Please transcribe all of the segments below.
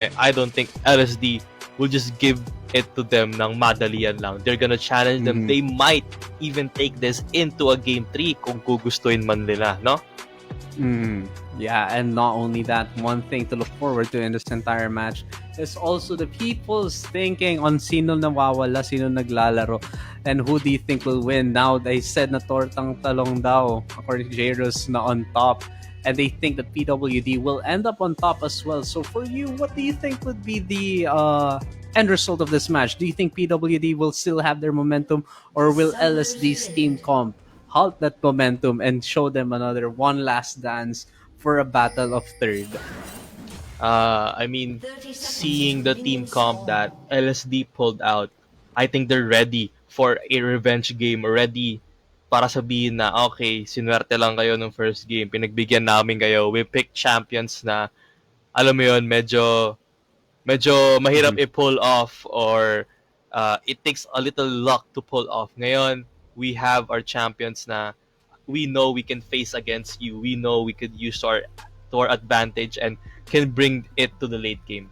I don't think LSD will just give it to them ng madalian lang. They're gonna challenge them. They might even take this into a game 3 kung gugustuhin man nila, no? Yeah, and not only that, one thing to look forward to in this entire match is also the people's thinking on sino nawawala, sino naglalaro, and who do you think will win. Now, they said na tortang talong daw, according to Jairus, na on top. And they think that PWD will end up on top as well. So for you, what do you think would be the end result of this match? Do you think PWD will still have their momentum, or will LSD's team comp halt that momentum and show them another one last dance for a battle of third? I mean, seeing the team comp that LSD pulled out, I think they're ready for a revenge game. Ready para sabihin na, okay, sinwerte lang kayo ng first game. Pinagbigyan namin kayo. We picked champions na, alam mo yun, medyo mahirap i-pull off, or it takes a little luck to pull off. Ngayon, we have our champions na we know we can face against you. We know we could use to our advantage and can bring it to the late game.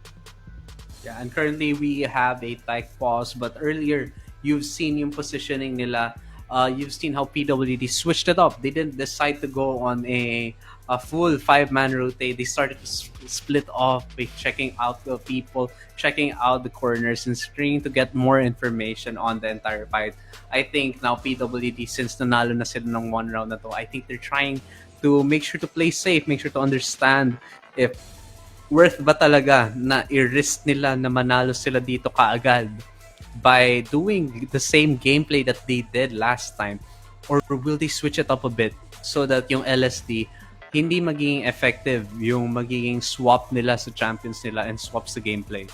Yeah, and currently we have a tight pause, but earlier you've seen yung positioning nila. You've seen how PWD switched it up. They didn't decide to go on a full 5-man rotate. They started to split off by checking out the people, checking out the corners, and screening to get more information on the entire fight. I think now PWD, since nanalo na sila ng one round na to, I think they're trying to make sure to play safe, make sure to understand if worth ba talaga na i-risk nila na manalo sila dito kaagad by doing the same gameplay that they did last time, or will they switch it up a bit so that yung LSD hindi magiging effective yung magiging swap nila sa champions nila and swaps the gameplay?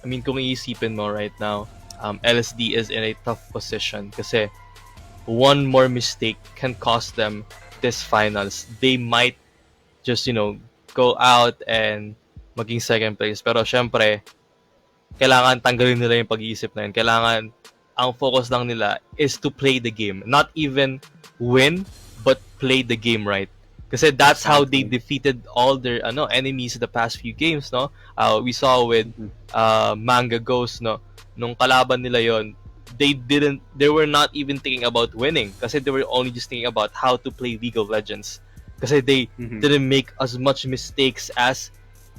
I mean, kung iisipin mo right now, LSD is in a tough position kasi one more mistake can cost them this finals. They might just, go out and maging second place. Pero syempre, kailangan tanggalin nila yung pag-iisip na yun. Kailangan, ang focus lang nila is to play the game. Not even win, but play the game right. Kasi that's how they defeated all their enemies in the past few games, no? We saw with Manga Ghost, no? Nung kalaban nila yon, they were not even thinking about winning kasi they were only just thinking about how to play League of Legends. Kasi they didn't make as much mistakes as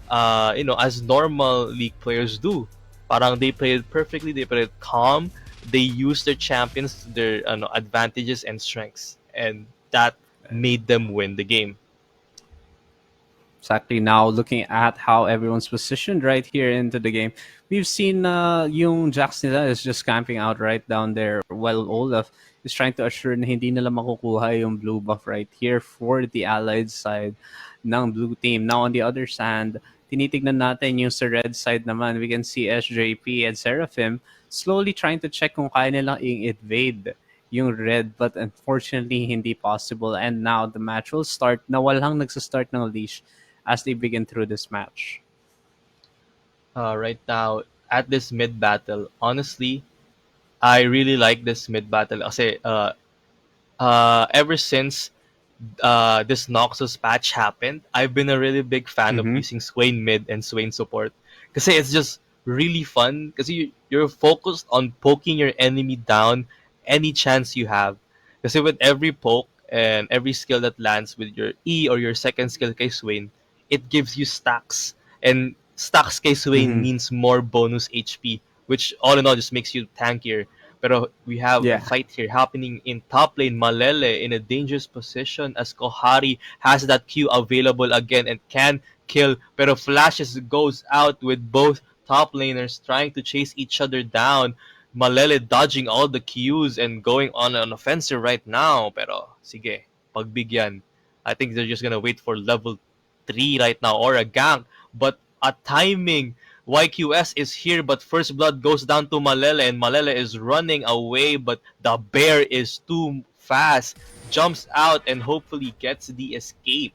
as normal league players do. Parang they played perfectly, they played calm, they used their champions, their advantages and strengths, and that made them win the game. Exactly. Now looking at how everyone's positioned right here into the game, we've seen yung Jax nila is just camping out right down there while Olaf is trying to assure na hindi nila makukuha yung blue buff right here for the allied side ng blue team. Now on the other side, tinitignan natin yung sa red side naman. We can see SJP and Seraphim slowly trying to check kung kaya nilang i-invade yung red, but unfortunately hindi possible. And now the match will start na walang nagsastart ng leash as they begin through this match. Right now, at this mid battle, honestly, I really like this mid battle kasi ever since this Noxus patch happened, I've been a really big fan of using Swain mid and Swain support kasi it's just really fun kasi you're focused on poking your enemy down any chance you have. Kasi with every poke and every skill that lands with your E or your second skill kay Swain, it gives you stacks. And stacks kay Swain means more bonus HP, which all in all just makes you tankier. Pero we have a fight here happening in top lane. Malele in a dangerous position as Kohari has that Q available again and can kill. Pero Flashes goes out with both top laners trying to chase each other down. Malele dodging all the Qs and going on an offensive right now. Pero sige, pagbigyan. I think they're just gonna wait for level 3 right now or a gank. But a timing. YQS is here, but First Blood goes down to Malele, and Malele is running away, but the bear is too fast. Jumps out and hopefully gets the escape.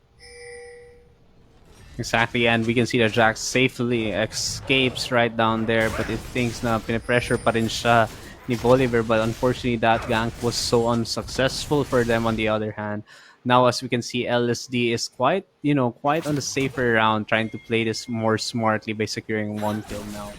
Exactly, and we can see that Jax safely escapes right down there, but it thinks na pinipressure pa rin siya ni Bolivar, but unfortunately that gank was so unsuccessful for them on the other hand. Now, as we can see, LSD is quite, quite on the safer round, trying to play this more smartly by securing one kill now.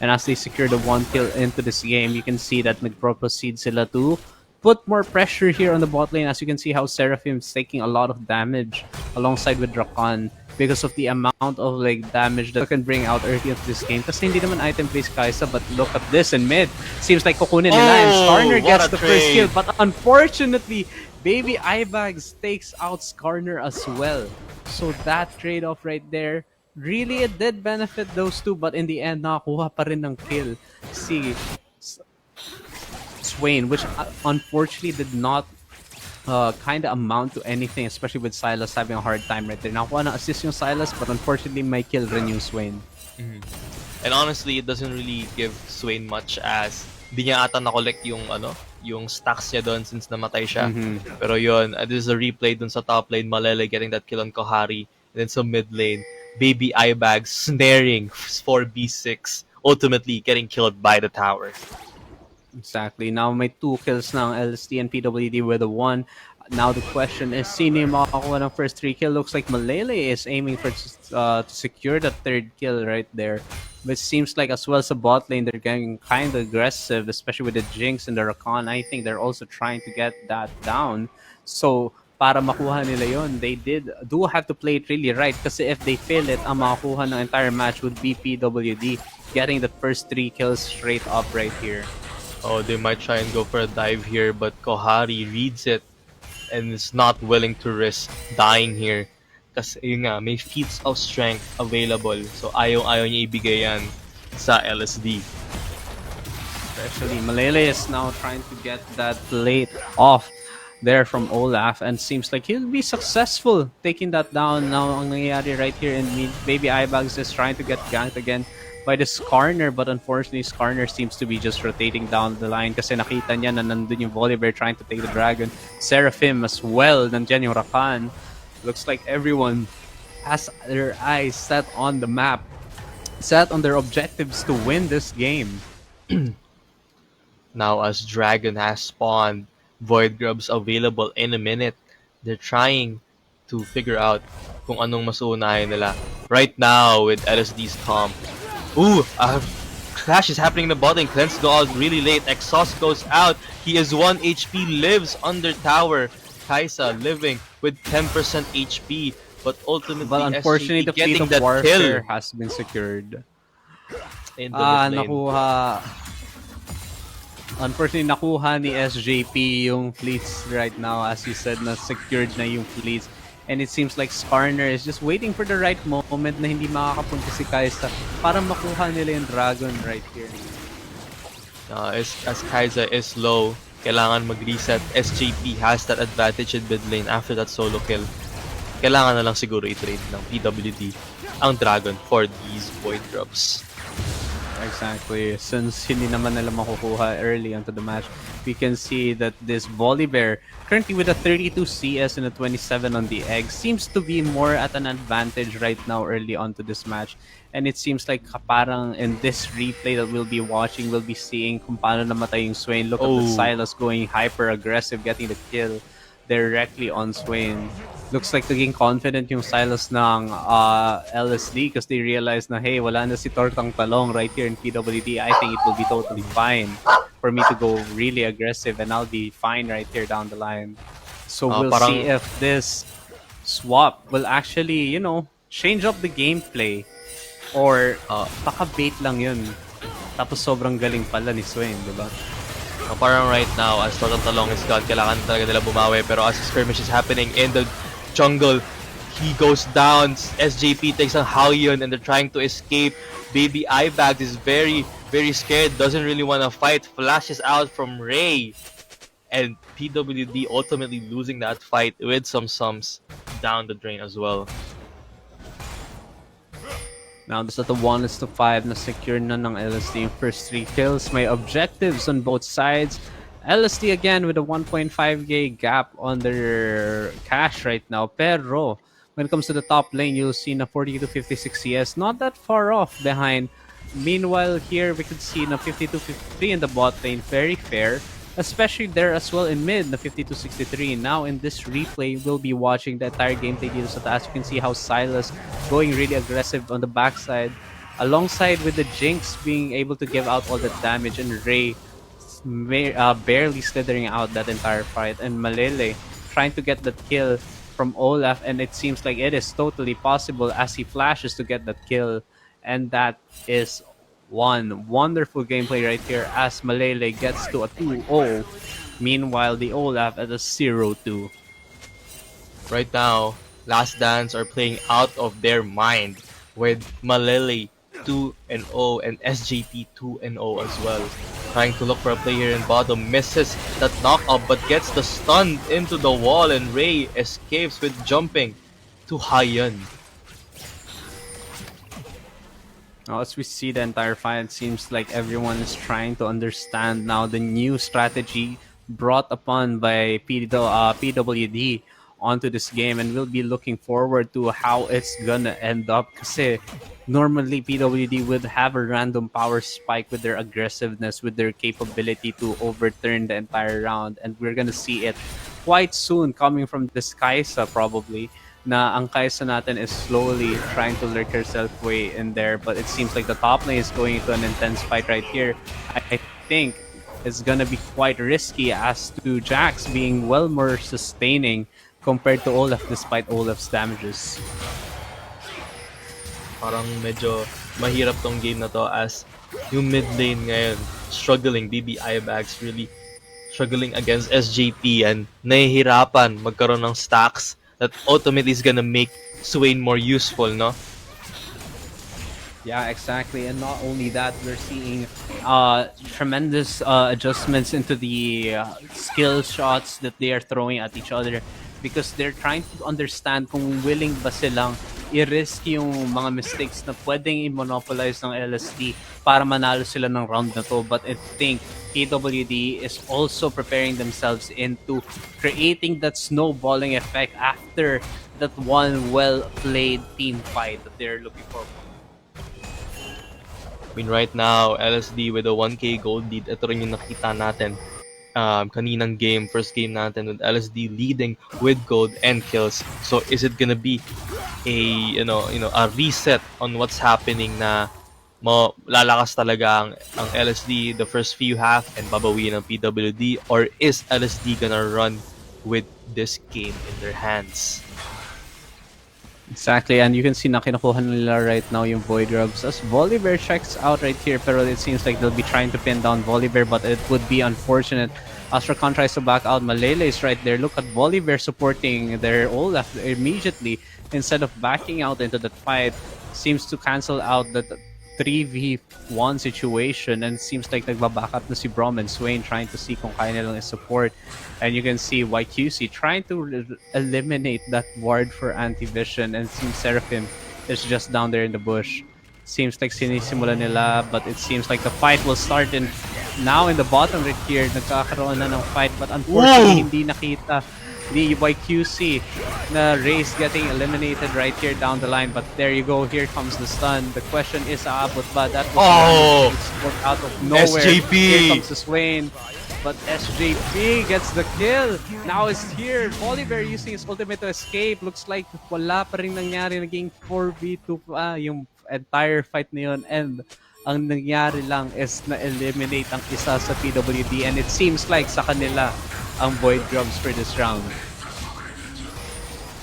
And as they secure the one kill into this game, you can see that Mid-Pro proceeds sila to put more pressure here on the bot lane. As you can see how Seraphim's taking a lot of damage alongside with Rakan because of the amount of like damage that can bring out early into this game. Kasi hindi naman item plays Kaisa, but look at this in mid. Seems like kukunin nila and Oh, Skarner what gets a the first kill. trade! But unfortunately, Baby Ibags takes out Skarner as well. So that trade-off right there, really it did benefit those two, but in the end, nakakuha pa rin ng kill si Swain, which unfortunately did not kind of amount to anything, especially with Silas having a hard time right there. Nakuha na assist yung Silas, but unfortunately may kill rin yung Swain. And honestly, it doesn't really give Swain much as di niya ata na-collect yung yung stacks niya doon since namatay siya. Pero yun, this is a replay dun sa top lane, Malele getting that kill on Kohari. And then sa mid lane, Baby Ibag snaring for B6, ultimately getting killed by the tower. Exactly. Now may 2 kills ng LSD and PWD with a 1. Now the question is, sino yung makakuha ng first 3 kill? Looks like Malele is aiming for to secure the 3rd kill right there. But it seems like as well as a bot lane, they're getting kind of aggressive, especially with the Jinx and the Rakan. I think they're also trying to get that down. So, para makuha nila yon, they do have to play it really right. Kasi if they fail it, ang makakuha ng entire match would be PWD, getting the first 3 kills straight up right here. Oh, they might try and go for a dive here, but Kohari reads it and is not willing to risk dying here. Kasi yun nga, may feats of strength available. So ayaw niya ibigay yan sa LSD. Especially Malele is now trying to get that late off there from Olaf, and seems like he'll be successful taking that down. Now ang nangyayari right here in mid, Baby Ibags is trying to get ganked again by the Skarner, but unfortunately Skarner seems to be just rotating down the line kasi nakita niya na nandun yung Volibear trying to take the dragon. Seraphim as well, nandyan yung Rakan. Looks like everyone has their eyes set on the map, set on their objectives to win this game. Now as Dragon has spawned, Void Grubs available in a minute. They're trying to figure out kung anong mas uunahin nila. Right now with LSD's comp. Ooh, clash is happening in the bot lane. Cleanse go out really late. Exhaust goes out. He is 1 HP, lives under tower. Kaisa living with 10% HP. But ultimately, But unfortunately, the SGP fleet getting of the warfare kill has been secured. in the mid lane. Nakuha. Unfortunately, nakuha ni SJP yung fleets right now. As you said, na secured na yung fleets. And it seems like Skarner is just waiting for the right moment na hindi makakapunta si Kaisa para makuha nila yung dragon right here. As Kaisa is low, kailangan mag-reset. SJP has that advantage in mid lane after that solo kill. Kailangan na lang siguro i-trade ng PWD ang dragon for these Void Grubs. Exactly. Since hindi naman nila makukuha early onto the match, we can see that this Volibear, currently with a 32 CS and a 27 on the egg, seems to be more at an advantage right now early onto this match. And it seems like parang in this replay that we'll be watching, we'll be seeing kung paano namatay yung Swain. Look at the Silas going hyper-aggressive, getting the kill directly on Swain. Looks like naging confident yung Silas ng LSD because they realized na, hey, wala na si Tortang Talong right here in PWD. I think it will be totally fine for me to go really aggressive and I'll be fine right here down the line. So we'll see if this swap will actually, change up the gameplay or baka bait lang yun. Tapos sobrang galing pala ni Swain, di ba? Parang right now, as Tortang Talong is gone, kailangan talaga nila bumawi. Pero as the skirmish is happening in the jungle, he goes down. SJP takes on Haoyun and they're trying to escape. Baby Ibags is very, very scared, doesn't really want to fight. Flashes out from Ray. And PWD ultimately losing that fight with some sums down the drain as well. Now this at the 1:5 na secure na ng LSD yung first 3 kills. May objectives on both sides. LSD again with a 1.5k gap on their cash right now. Pero when it comes to the top lane, you'll see na 40 to 56 CS. Not that far off behind. Meanwhile here we could see na 52-53 in the bot lane. Very fair. especially there as well in mid, the 52-63. Now in this replay, we'll be watching the entire gameplay dito sa taas. You can see how Silas going really aggressive on the backside, alongside with the Jinx being able to give out all the damage, and Ray barely slithering out that entire fight, and Malele trying to get that kill from Olaf, and it seems like it is totally possible as he flashes to get that kill, and that is one wonderful gameplay right here as Malele gets to a 2-0. Meanwhile, the Olaf at a 0-2. Right now, Last Dance are playing out of their mind with Malele 2-0 and SJP 2-0 as well. Trying to look for a play here in bottom, misses that knockup but gets the stun into the wall, and Ray escapes with jumping to Hayan. Now, as we see the entire fight, it seems like everyone is trying to understand now the new strategy brought upon by PWD onto this game, and we'll be looking forward to how it's gonna end up. Kasi normally PWD would have a random power spike with their aggressiveness, with their capability to overturn the entire round, and we're gonna see it quite soon coming from this Kaisa probably, na ang Kaisa natin is slowly trying to lurk herself way in there, but it seems like the top lane is going into an intense fight right here. I think it's gonna be quite risky as to Jax being well more sustaining compared to Olaf despite Olaf's damages. Parang medyo mahirap tong game na to as yung mid lane ngayon struggling. BBI Bags really struggling against SJP and nahihirapan magkaroon ng stacks that ultimately is gonna make Swain more useful, no? Yeah, exactly. And not only that, we're seeing tremendous adjustments into the skill shots that they are throwing at each other, because they're trying to understand kung willing ba silang i-risk yung mga mistakes na pwedeng i-monopolize ng LSD para manalo sila ng round na to. But I think PWD is also preparing themselves into creating that snowballing effect after that one well-played team fight that they're looking for. I mean, right now, LSD with a 1k gold lead, ito rin yung nakita natin kaninang game, first game natin with LSD leading with gold and kills. So is it gonna be a a reset on what's happening na lalakas talaga ang LSD the first few half and babawiin ng PWD, or is LSD gonna run with this game in their hands? Exactly, and you can see na kinukuha nila right now yung Void Grubs as Volibear checks out right here, pero it seems like they'll be trying to pin down Volibear, but it would be unfortunate. Astrakan tries to back out. Malele is right there. Look at Volibear supporting their Olaf immediately instead of backing out into that fight. Seems to cancel out that 3v1 situation, and seems like nagbaback up na si Brom and Swain trying to see kung kaya nilang support. And you can see YQC trying to eliminate that ward for anti-vision, and seems Seraphim is just down there in the bush. Seems like sinisimula nila, but it seems like the fight will start in now in the bottom right here. Nagkakaroon na ng fight, but unfortunately hindi nakita the YQC na Ray's getting eliminated right here down the line. But there you go, here comes the stun. The question is aabot ba? That was out of nowhere. SJP! Here comes the Swain, but SJP gets the kill. Now it's here. Volibear using his ultimate to escape. Looks like wala pa rin nangyari. Naging 4v2 pa yung entire fight na yun. And ang nangyari lang is na-eliminate ang isa sa PWD, and it seems like sa kanila ang Void Grubs for this round.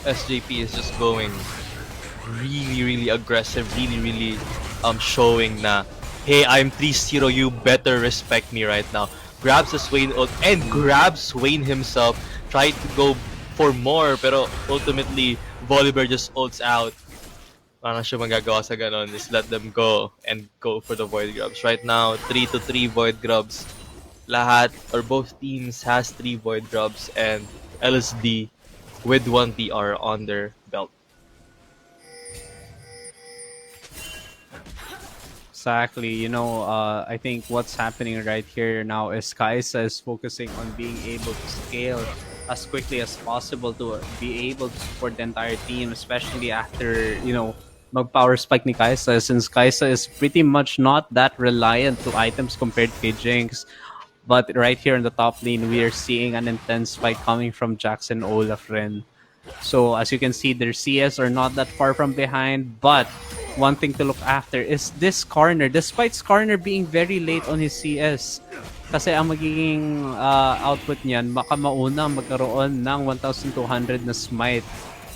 SJP is just going really aggressive, really showing na, hey, I'm 3-0, you better respect me right now. Grabs the Swain ult and grabs Swain himself, tried to go for more, pero ultimately Volibear just ults out. Parang siya magagawa sa ganon, just let them go and go for the Void Grubs. Right now, 3-3 Void Grubs. Lahat or both teams has 3 Void Grubs, and LSD with 1 PR on their belt. Exactly. I think what's happening right here now is Kaisa is focusing on being able to scale as quickly as possible to be able to support the entire team, especially after, mag-power spike ni Kaisa, since Kaisa is pretty much not that reliant to items compared to Jinx. But right here in the top lane, we are seeing an intense fight coming from Jackson Olaf Ren. So as you can see, their CS are not that far from behind, but one thing to look after is this corner. Despite Skarner being very late on his CS, kasi ang magiging output niyan, baka mauna magkaroon ng 1,200 na smite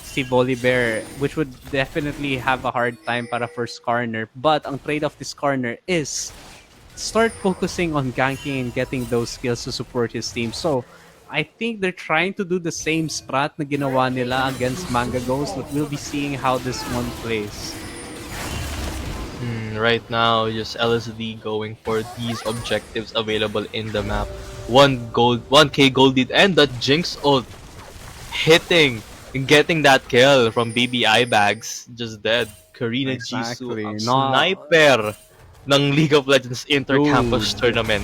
si Volibear, which would definitely have a hard time para for Skarner. But ang trade of this corner is start focusing on ganking and getting those skills to support his team. So, I think they're trying to do the same strat na ginawa nila against Manga Ghost, but we'll be seeing how this one plays. Right now, just LSD going for these objectives available in the map. 1K gold lead, and that Jinx ult hitting and getting that kill from Baby Eyebags. Just dead. Karina Jisoo, Exactly. ang No, sniper ng League of Legends Intercampus dude. tournament.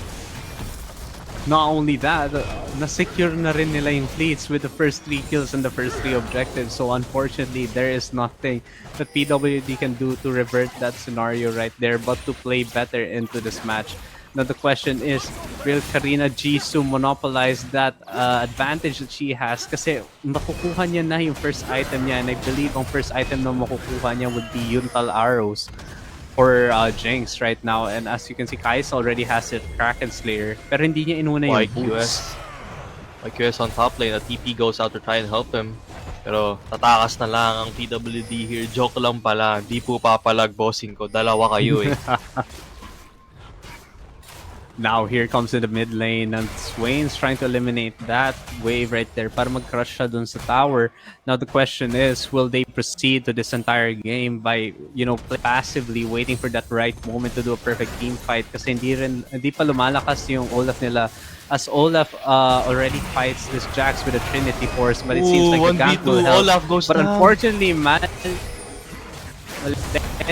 Not only that, na-secure na rin nila yung fleets with the first 3 kills and the first 3 objectives. So unfortunately, there is nothing that PWD can do to revert that scenario right there but to play better into this match. Now the question is, will Karina Jisoo monopolize that advantage that she has? Kasi makukuha niya na yung first item niya, and I believe ang first item na makukuha niya would be Yuntal Arrows for Jinx right now. And as you can see, Kais already has it, Kraken Slayer, pero hindi niya inuna yung boots. YQS on top lane, a TP goes out to try and help him. Pero tatakas na lang ang PWD here. Joke lang pala, di po papalag bossing ko. Dalawa kayo eh. Now here comes in the mid lane, and Swain's trying to eliminate that wave right there para mag-crush siya dun sa tower. Now the question is, will they proceed to this entire game by, play passively, waiting for that right moment to do a perfect team fight? Kasi hindi pa lumalakas yung Olaf nila, as Olaf already fights this Jax with a Trinity Force, but it seems like the gank will help. Olaf goes But down. unfortunately,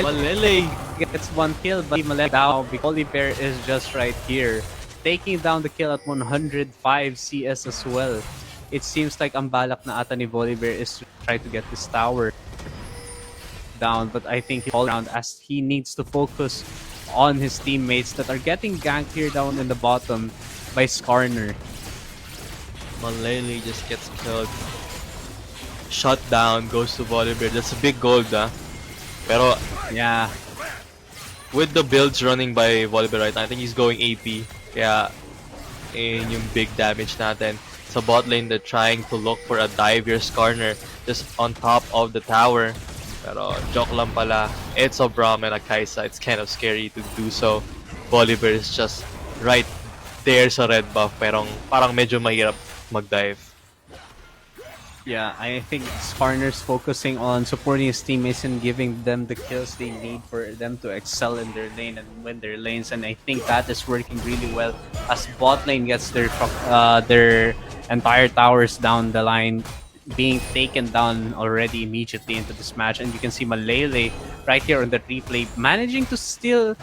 Malele gets one kill, but Malele down because Volibear is just right here, taking down the kill at 105 CS as well. It seems like ang balak na ata ni Volibear is to try to get this tower down, but I think he'll fall around as he needs to focus on his teammates that are getting ganked here down in the bottom by Skarner. Malele just gets killed. Shut down, goes to Volibear. That's a big gold, Pero Yeah, with the builds running by Volibear right now, I think he's going AP. Kaya yung big damage natin. Sa bot lane, they're trying to look for a dive here. Skarner just on top of the tower. Pero joke lang pala. It's a Braum and a Kaisa. It's kind of scary to do so. Volibear is just right there sa red buff. Pero parang medyo mahirap mag-dive. yeah, I think Skarner's focusing on supporting his teammates and giving them the kills they need for them to excel in their lane and win their lanes, and I think that is working really well as bot lane gets their entire towers down the line being taken down already immediately into this match. And you can see Malele right here on the replay managing to steal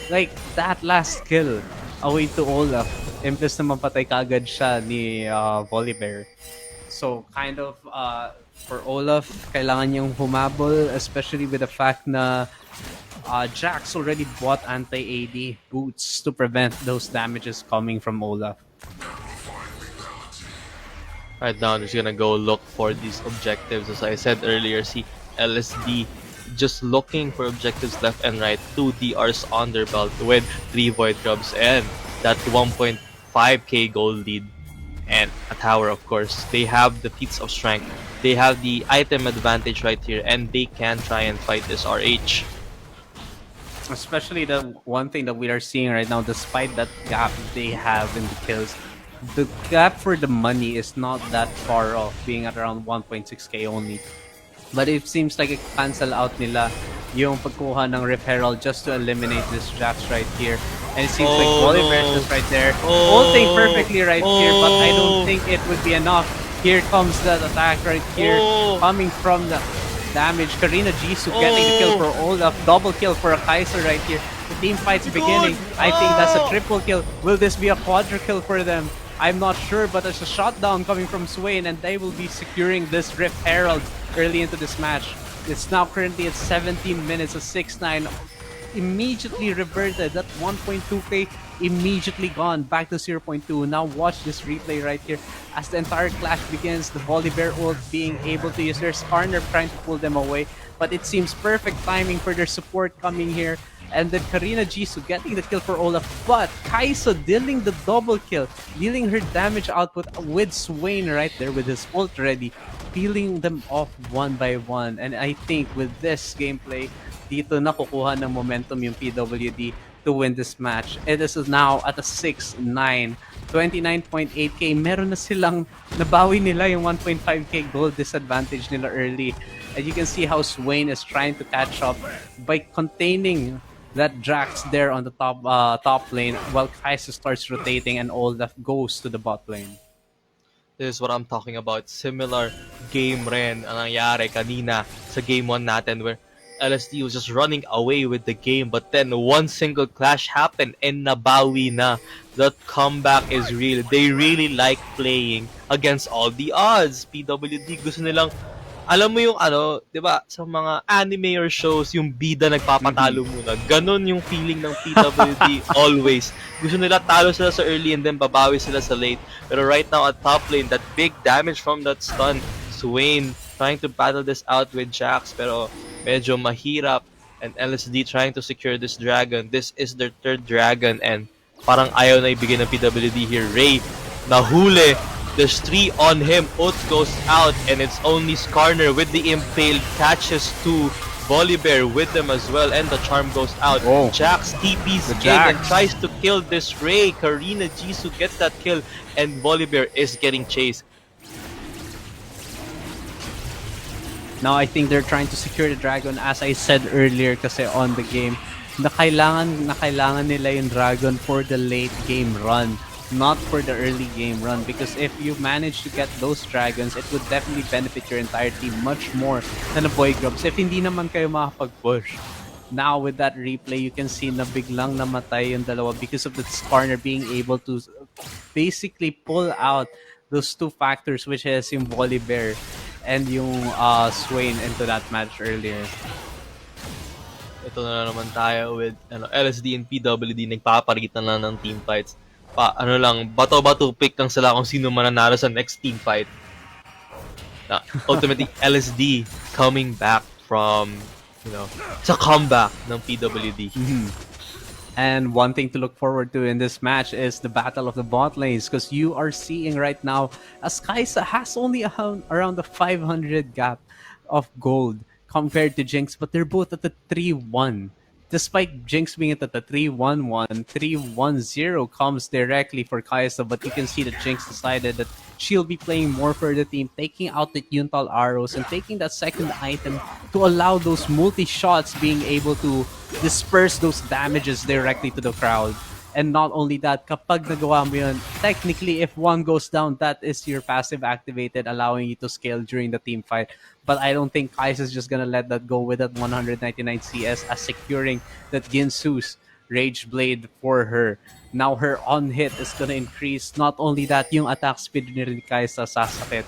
like that last kill away to Olaf. Imbes na mapatay kagad siya ni Volibear. So kind of for Olaf, kailangan niyang humabol, especially with the fact na Jax already bought anti-AD boots to prevent those damages coming from Olaf. Right now, I'm just gonna go look for these objectives. As I said earlier, see LSD just looking for objectives left and right. 2 DRs on their belt with 3 Void Grubs and that 1.5k gold lead. And a tower, of course. They have the feats of strength. They have the item advantage right here, and they can try and fight this RH. Especially the one thing that we are seeing right now, despite that gap they have in the kills, the gap for the money is not that far off, being at around 1.6k only. But it seems like it cancel out nila yung pagkuha ng Rift Herald just to eliminate this Jax right here. And it seems like Volibear is just right there, ulting perfectly right here, but I don't think it would be enough. Here comes that attack right here, coming from the damage. Karina Jisoo getting the kill for Olaf, double kill for a Kaiser right here. The team fight's beginning. I think that's a triple kill. Will this be a quadra kill for them? I'm not sure, but there's a shutdown coming from Swain, and they will be securing this Rift Herald early into this match. It's now currently at 17 minutes, a 6-9 immediately reverted. That 1.2k immediately gone back to 0.2. Now watch this replay right here as the entire clash begins. The Volibear ult being able to use their Skarner trying to pull them away, but it seems perfect timing for their support coming here. And then Karina Jisoo getting the kill for Olaf, but Kai'Sa dealing the double kill, dealing her damage output with Swain right there with his ult ready, peeling them off one by one. And I think with this gameplay, dito nakukuha ng momentum yung PWD to win this match. It is now at a 6-9. 29.8k. Meron na silang nabawi nila yung 1.5k gold disadvantage nila early. And you can see how Swain is trying to catch up by containing that Drax there on the top lane while Kai'Sa starts rotating and Olaf goes to the bot lane. This is what I'm talking about. Similar game rin ang nangyari kanina sa game 1 natin where LSD was just running away with the game, but then one single clash happened and nabawi na. That comeback is real. They really like playing against all the odds. PWD gusto nilang, alam mo yung ano, 'di ba, sa mga anime or shows, yung bida nagpapatalo muna. Ganon yung feeling ng PWD always. Gusto nila talo sila sa early and then babawi sila sa late. Pero right now at top lane, that big damage from that stun, Swain trying to battle this out with Jax, pero medyo mahirap, and LSD trying to secure this dragon. This is their third dragon and parang ayaw na ibigay ng PWD here. Ray, nahuli. There's 3 on him. Ult goes out and it's only Skarner with the impale. Catches 2. Volibear with them as well and the charm goes out. Oh. Jax TP's The in and Jax. tries to kill this Ray. Karina Jisoo gets that kill and Volibear is getting chased. Now I think they're trying to secure the dragon as I said earlier kasi on the game na kailangan nila yung dragon for the late game run, not for the early game run, because if you manage to get those dragons, it would definitely benefit your entire team much more than the boy grubs if hindi naman kayo makapag-push. Now with that replay, you can see na biglang namatay yung dalawa because of the Skarner being able to basically pull out those 2 factors, which is yung Volibear and yung Swain into that match earlier. Ito na naman tayo with LSD and PWD nagpaparitan lang ng team fights. Bato-bato pick lang sila kung sino mananalo sa next team fight. Ultimately, LSD coming back from, sa comeback ng PWD. And one thing to look forward to in this match is the battle of the bot lanes, because you are seeing right now as Kai'Sa has only around the 500 gap of gold compared to Jinx, but they're both at the 3-1. Despite Jinx being at the 3-1-1, 3-1-0 comes directly for Kai'Sa, but you can see that Jinx decided that she'll be playing more for the team, taking out the Yuntal arrows and taking that second item to allow those multi-shots being able to disperse those damages directly to the crowd. And not only that, kapag nagawa mo yun, technically if one goes down, that is your passive activated, allowing you to scale during the team fight. But I don't think Kai'Sa is just gonna let that go with that 199 CS as securing that Ginsu's Rage Blade for her. Now her on hit is gonna increase. Not only that, yung attack speed ni Kai'Sa sasakit.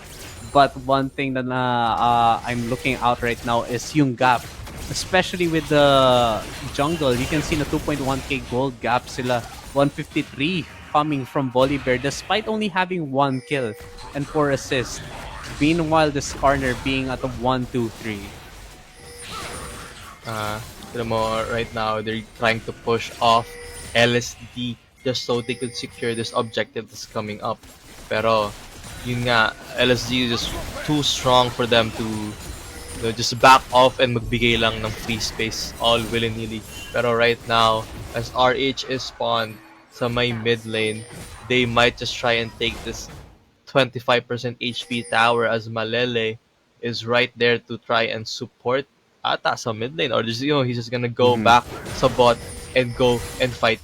But one thing that I'm looking out right now is yung gap. Especially with the jungle, you can see na 2.1k gold gap sila. 153 coming from Volibear despite only having 1 kill and 4 assists. Meanwhile, the Skarner being at a 1-2-3. Right now, they're trying to push off LSD just so they could secure this objective that's coming up. Pero, yun nga, LSD is just too strong for them to just back off and magbigay lang ng free space all willy-nilly. Pero right now, as RH is spawned sa may mid lane, they might just try and take this 25% HP tower as Malele is right there to try and support ata sa mid lane, or just, he's just gonna go back sa bot and go and fight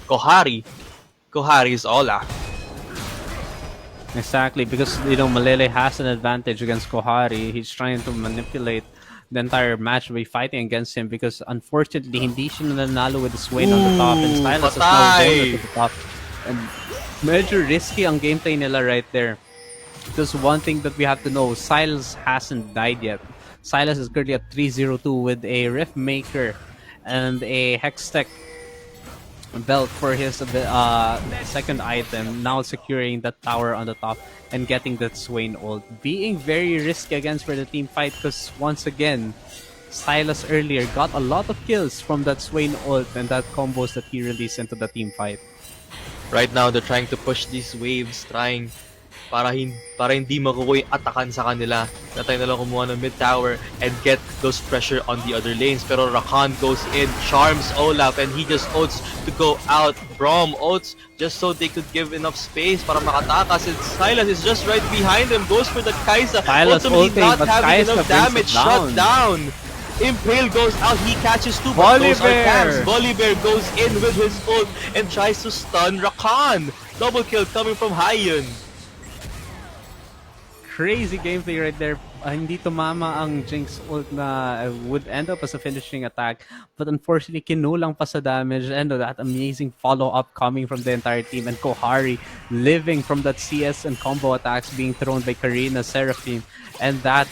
Kohari. Kohari is Olaf. Exactly, because Malele has an advantage against Kohari. He's trying to manipulate the entire match by fighting against him because unfortunately hindi siya nanalo with the Swain on the top and Silas is now going to the top. And medyo risky ang gameplay nila right there. Because one thing that we have to know, Silas hasn't died yet. Silas is currently at 302 with a Rift Maker and a Hextech belt for his second item, now securing that tower on the top and getting that Swain ult. Being very risky against for the team fight because once again, Silas earlier got a lot of kills from that Swain ult and that combos that he released into the team fight. Right now, they're trying to push these waves, trying para hindi makukuha yung atakan sa kanila. Natay na lang kumuha ng mid tower and get those pressure on the other lanes. Pero Rakan goes in, charms Olaf, and he just ults to go out. Brom ults just so they could give enough space para makatakas. And Silas is just right behind him, goes for the Kaisa. Silas Ultimately ulting, not but having Kaisa enough brings damage, it shut down. Impale goes out, he catches two, but those are camps. Volibear goes in with his ult and tries to stun Rakan. Double kill coming from Hyun. Crazy gameplay right there. Hindi tumama ang Jinx ult na would end up as a finishing attack. But unfortunately, kinulang pa sa damage. And that amazing follow-up coming from the entire team. And Kohari living from that CS and combo attacks being thrown by Karina, Seraphim, and that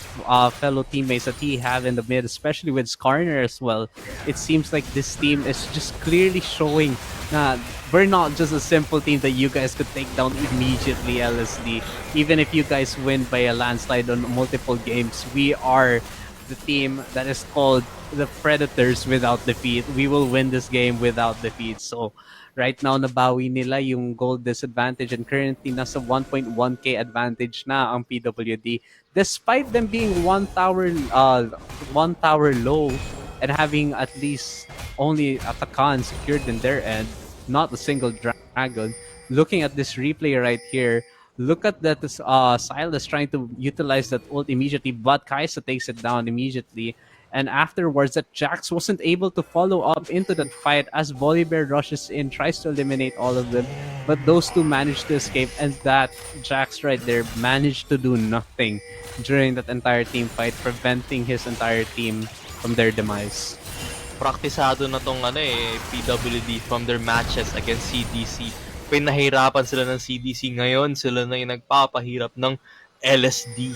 fellow teammates that he have in the mid, especially with Skarner as well. It seems like this team is just clearly showing na we're not just a simple team that you guys could take down immediately, LSD. Even if you guys win by a landslide on multiple games, we are the team that is called the Predators without defeat. We will win this game without defeat. So right now nabawi nila yung gold disadvantage and currently nasa 1.1k advantage na ang PWD. Despite them being one tower low and having at least only Atakan secured in their end, not a single dragon. Looking at this replay right here, look at that Silas trying to utilize that ult immediately, but Kaisa takes it down immediately. And afterwards, that Jax wasn't able to follow up into that fight as Volibear rushes in, tries to eliminate all of them. But those two managed to escape, and that Jax right there managed to do nothing during that entire team fight, preventing his entire team from their demise. Praktisado na tong PWD from their matches against CDC. Pinahirapan sila ng CDC, ngayon sila na yung nagpapahirap ng LSD.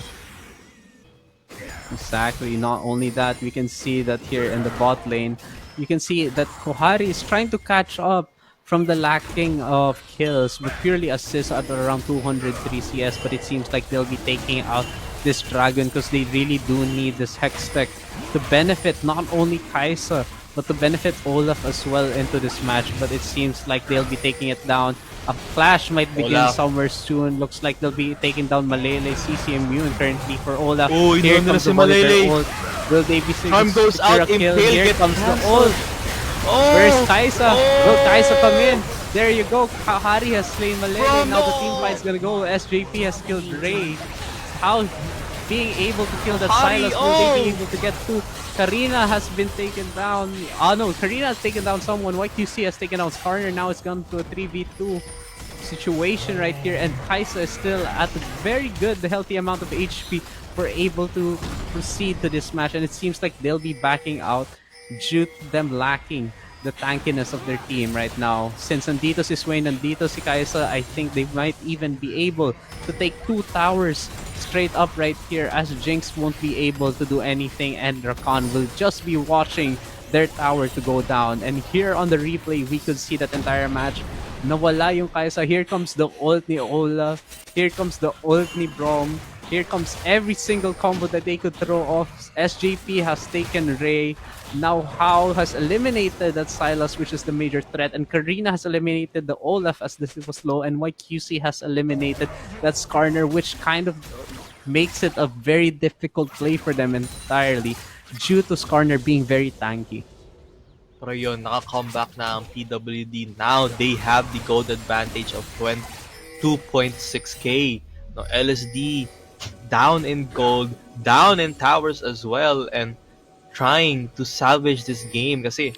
Exactly. Not only that, we can see that here in the bot lane, you can see that Kohari is trying to catch up from the lacking of kills with purely assists at around 203 CS, but it seems like they'll be taking out this dragon because they really do need this Hextech to benefit not only Kaisa but to benefit Olaf as well into this match. But it seems like they'll be taking it down. A clash might begin Olaf somewhere soon. Looks like they'll be taking down Malele, CCMU, and currently for Olaf. Oh, Here inuwan na comes si the Volibear Malele. ult. Will they be Charm goes secure a out, kill? Impale Here gets comes the cancelled. ult. Oh! Where's Kaisa? Will Kaisa come in? There you go. Hari has slain Malele. Bro, Now the no! team fight's gonna go. SJP has killed Ray. How being able to kill that Hari, Silas, will they be oh! able to get through? Karina has been taken down. Oh no, Karina has taken down someone. YQC has taken down Skarner. Now it's gone to a 3v2 situation right here. And Kaisa is still at a very good, healthy amount of HP for able to proceed to this match. And it seems like they'll be backing out due to them lacking the tankiness of their team right now. Since nandito si Swain, nandito si Kaisa, I think they might even be able to take two towers straight up right here as Jinx won't be able to do anything and Rakan will just be watching their tower to go down. And here on the replay, we could see that entire match. Nawala yung Kaisa. Here comes the ult ni Olaf. Here comes the ult ni Brom. Here comes every single combo that they could throw off. SJP has taken Ray. Now How has eliminated that Silas, which is the major threat. And Karina has eliminated the Olaf as this was low. And YQC has eliminated that Skarner, which kind of makes it a very difficult play for them entirely due to Skarner being very tanky. Pero yun, naka-comeback na ang PWD. Now, they have the gold advantage of 2.6k. No, LSD, down in gold, down in towers as well, and trying to salvage this game. Kasi,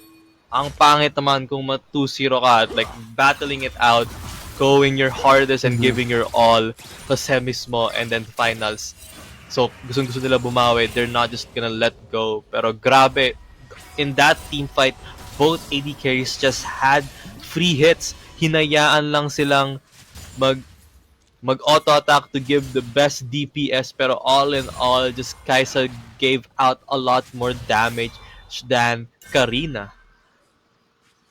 ang pangit naman kung 2-0 ka, like, battling it out, going your hardest and giving your all sa semis mo, and then finals. So, gusto nila bumawi. They're not just gonna let go. Pero grabe, in that team fight, both AD carries just had free hits. Hinayaan lang silang mag-auto attack to give the best DPS, pero all in all, just Kaisa gave out a lot more damage than Karina.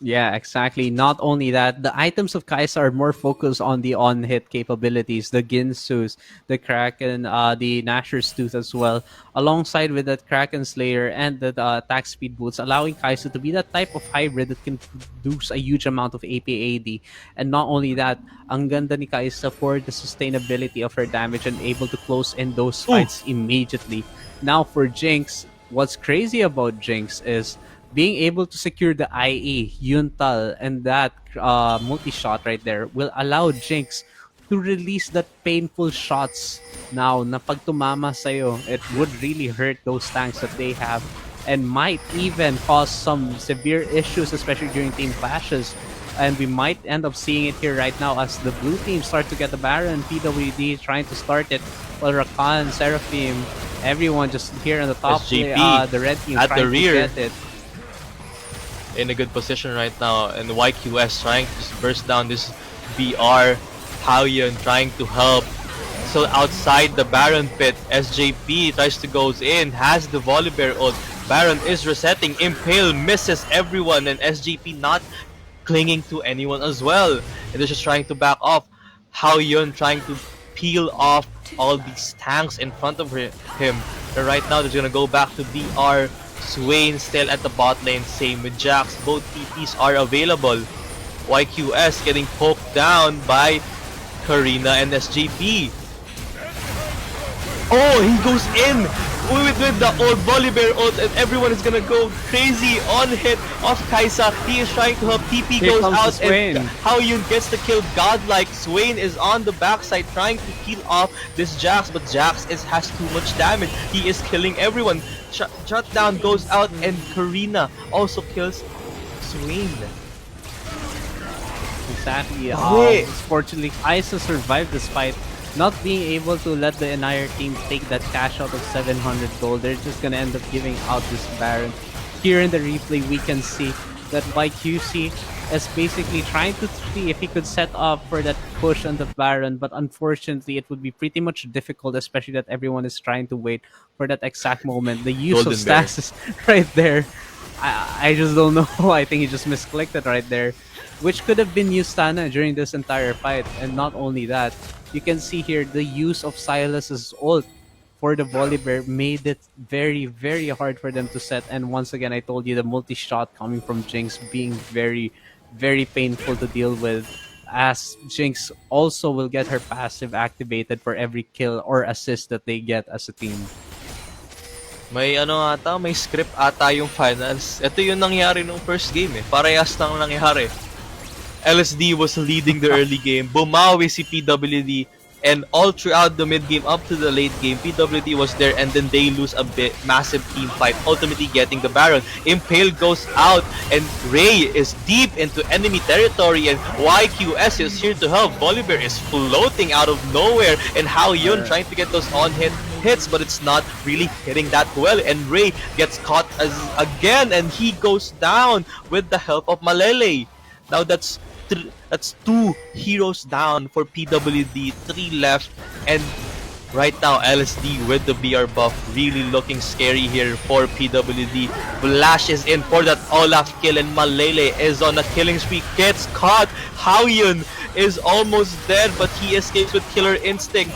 Yeah, exactly. Not only that, the items of Kaisa are more focused on the on-hit capabilities, the Ginsus, the Kraken, the Nashor's Tooth as well, alongside with that Kraken Slayer and the attack speed boots, allowing Kaisa to be that type of hybrid that can produce a huge amount of APAD. And not only that, ang ganda ni Kaisa for the sustainability of her damage and able to close in those Ooh, fights immediately. Now for Jinx, what's crazy about Jinx is being able to secure the IE, Yuntal, and that multi-shot right there will allow Jinx to release that painful shots now na pag tumama sa'yo, it would really hurt those tanks that they have and might even cause some severe issues, especially during team clashes. And we might end up seeing it here right now as the blue team start to get the Baron, PWD trying to start it, while Rakan, Seraphim, everyone just here on the top, SJP the red team at the trying to rear get it. in a good position right now, and YQS trying to just burst down this BR. Haoyun trying to help. So outside the Baron pit, SJP tries to goes in, has the Volibear ult. Baron is resetting, Impale misses everyone, and SJP not clinging to anyone as well. And they're just trying to back off. Haoyun trying to peel off all these tanks in front of him. And right now, they're gonna go back to BR. Swain still at the bot lane, same with Jax. Both TPs are available. YQS getting poked down by Karina and SJP. Oh, he goes in with the old Volibear ult, and everyone is gonna go crazy on hit of Kaisa. He is trying to help. TP Here goes comes the out, and Swain. Haoyun gets the kill. Godlike Swain is on the backside trying to peel off this Jax, but Jax has too much damage. He is killing everyone. Shutdown goes out, and Karina also kills Swain. Exactly. Bakit? Fortunately, Kaisa survived this fight, not being able to let the entire team take that cash out of 700 gold. They're just gonna end up giving out this Baron. Here in the replay, we can see that YQC is basically trying to see if he could set up for that push on the Baron, but unfortunately, it would be pretty much difficult, especially that everyone is trying to wait for that exact moment. The use of Golden Bear. stasis right there. I just don't know. I think he just misclicked it right there, which could have been used Tana during this entire fight. And not only that, you can see here the use of Silas's ult for the Volibear made it very, very hard for them to set. And once again, I told you the multi-shot coming from Jinx being very, very painful to deal with, as Jinx also will get her passive activated for every kill or assist that they get as a team. May ano ata, may script ata yung finals. Ito yung nangyari nung first game eh. Parehas lang nangyari. LSD was leading the early game. Bumawi si PWD, and all throughout the mid game up to the late game, PWD was there, and then they lose a bit massive team fight, ultimately getting the Baron. Impale goes out, and Ray is deep into enemy territory, and YQS is here to help. Volibear is floating out of nowhere, and Haoyun trying to get those on-hit hits, but it's not really hitting that well, and Ray gets caught again, and he goes down with the help of Malele. Now that's two heroes down for PWD, three left, and right now LSD with the BR buff really looking scary here for PWD. Flash is in for that Olaf kill, and Malele is on a killing spree, gets caught. Haoyun is almost dead, but he escapes with Killer Instinct.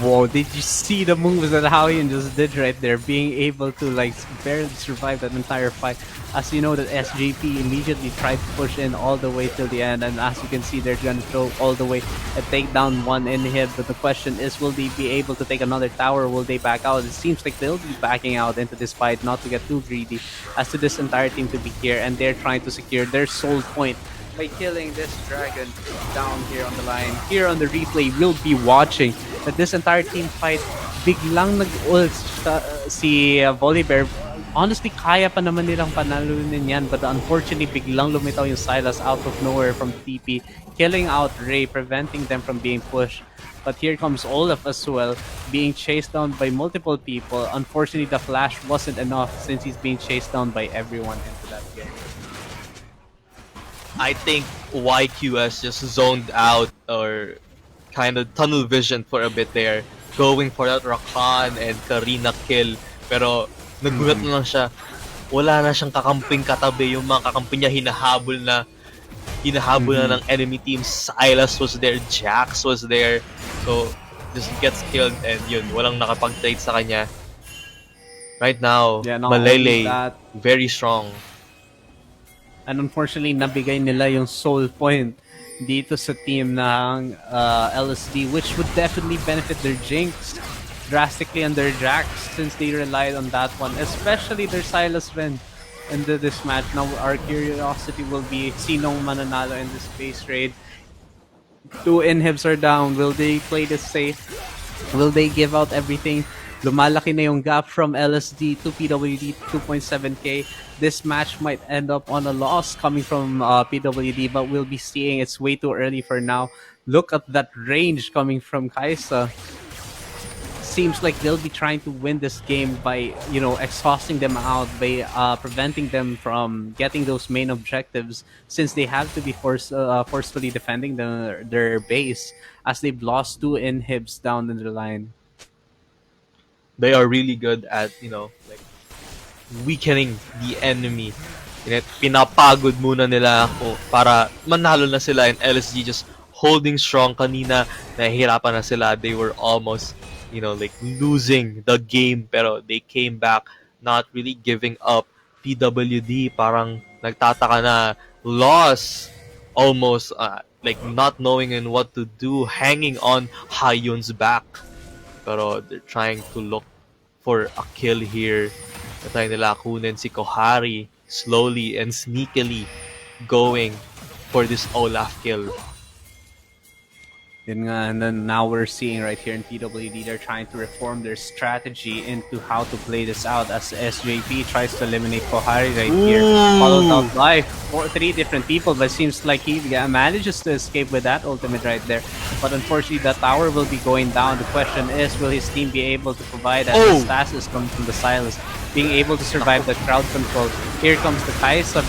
Whoa, did you see the moves that Haoyun just did right there? Being able to like barely survive that entire fight. As you know that SJP immediately tried to push in all the way till the end, and as you can see they're gonna throw all the way and take down one inhib, but the question is, will they be able to take another tower? Will they back out? It seems like they'll be backing out into this fight, not to get too greedy as to this entire team to be here, and they're trying to secure their soul point by killing this dragon down here on the line. Here on the replay, we'll be watching that this entire team fight, biglang nag-ult si Volibear. Honestly, kaya pa naman nilang panalunin yan, but unfortunately, biglang lumitaw yung Silas out of nowhere from TP, killing out Ray, preventing them from being pushed. But here comes Olaf as well, being chased down by multiple people. Unfortunately, the flash wasn't enough since he's being chased down by everyone into that game. I think YQS just zoned out or kind of tunnel vision for a bit there, going for that Rakan and Karina kill. Pero nagulat na lang siya. wala na siyang kakamping katabi. Yung mga kakampi niya hinahabol na Mhm. ng enemy team. Silas was there, Jax was there. So, just gets killed and yun, walang nakapag-trade sa kanya. Right now, Yeah, not only Malele, that, very strong. and unfortunately, nabigay nila yung soul point dito sa team ng LSD, which would definitely benefit their Jinx drastically and their Jax since they relied on that one, especially their Silas Ren into this match. Now, our curiosity will be sinong mananalo in this space raid. Two inhibs are down. Will they play this safe? Will they give out everything? Lumalaki na yung gap from LSD to PWD 2.7k. This match might end up on a loss coming from PWD, but we'll be seeing it's way too early for now. Look at that range coming from Kaisa. Seems like they'll be trying to win this game by exhausting them out, by preventing them from getting those main objectives, since they have to be forcefully defending their base as they've lost two inhibs down in the line. They are really good at, like weakening the enemy. Pinapagod muna nila ako para manalo na sila, and LSG just holding strong. Kanina nahihirapan na sila. They were almost, like losing the game, pero they came back, not really giving up. PWD parang nagtataka na, loss almost, like not knowing in what to do, hanging on Hayun's back. Pero they're trying to look for a kill here. Natry nila kunin si Kohari slowly and sneakily going for this Olaf kill. Yun nga, and then now we're seeing right here in PWD, they're trying to reform their strategy into how to play this out as SJP tries to eliminate Kohari right here. Followed up by three different people, but seems like he manages to escape with that ultimate right there. But unfortunately, the tower will be going down. The question is, will his team be able to provide that? The stasis coming from the Silas, being able to survive the crowd control. Here comes the Kaisa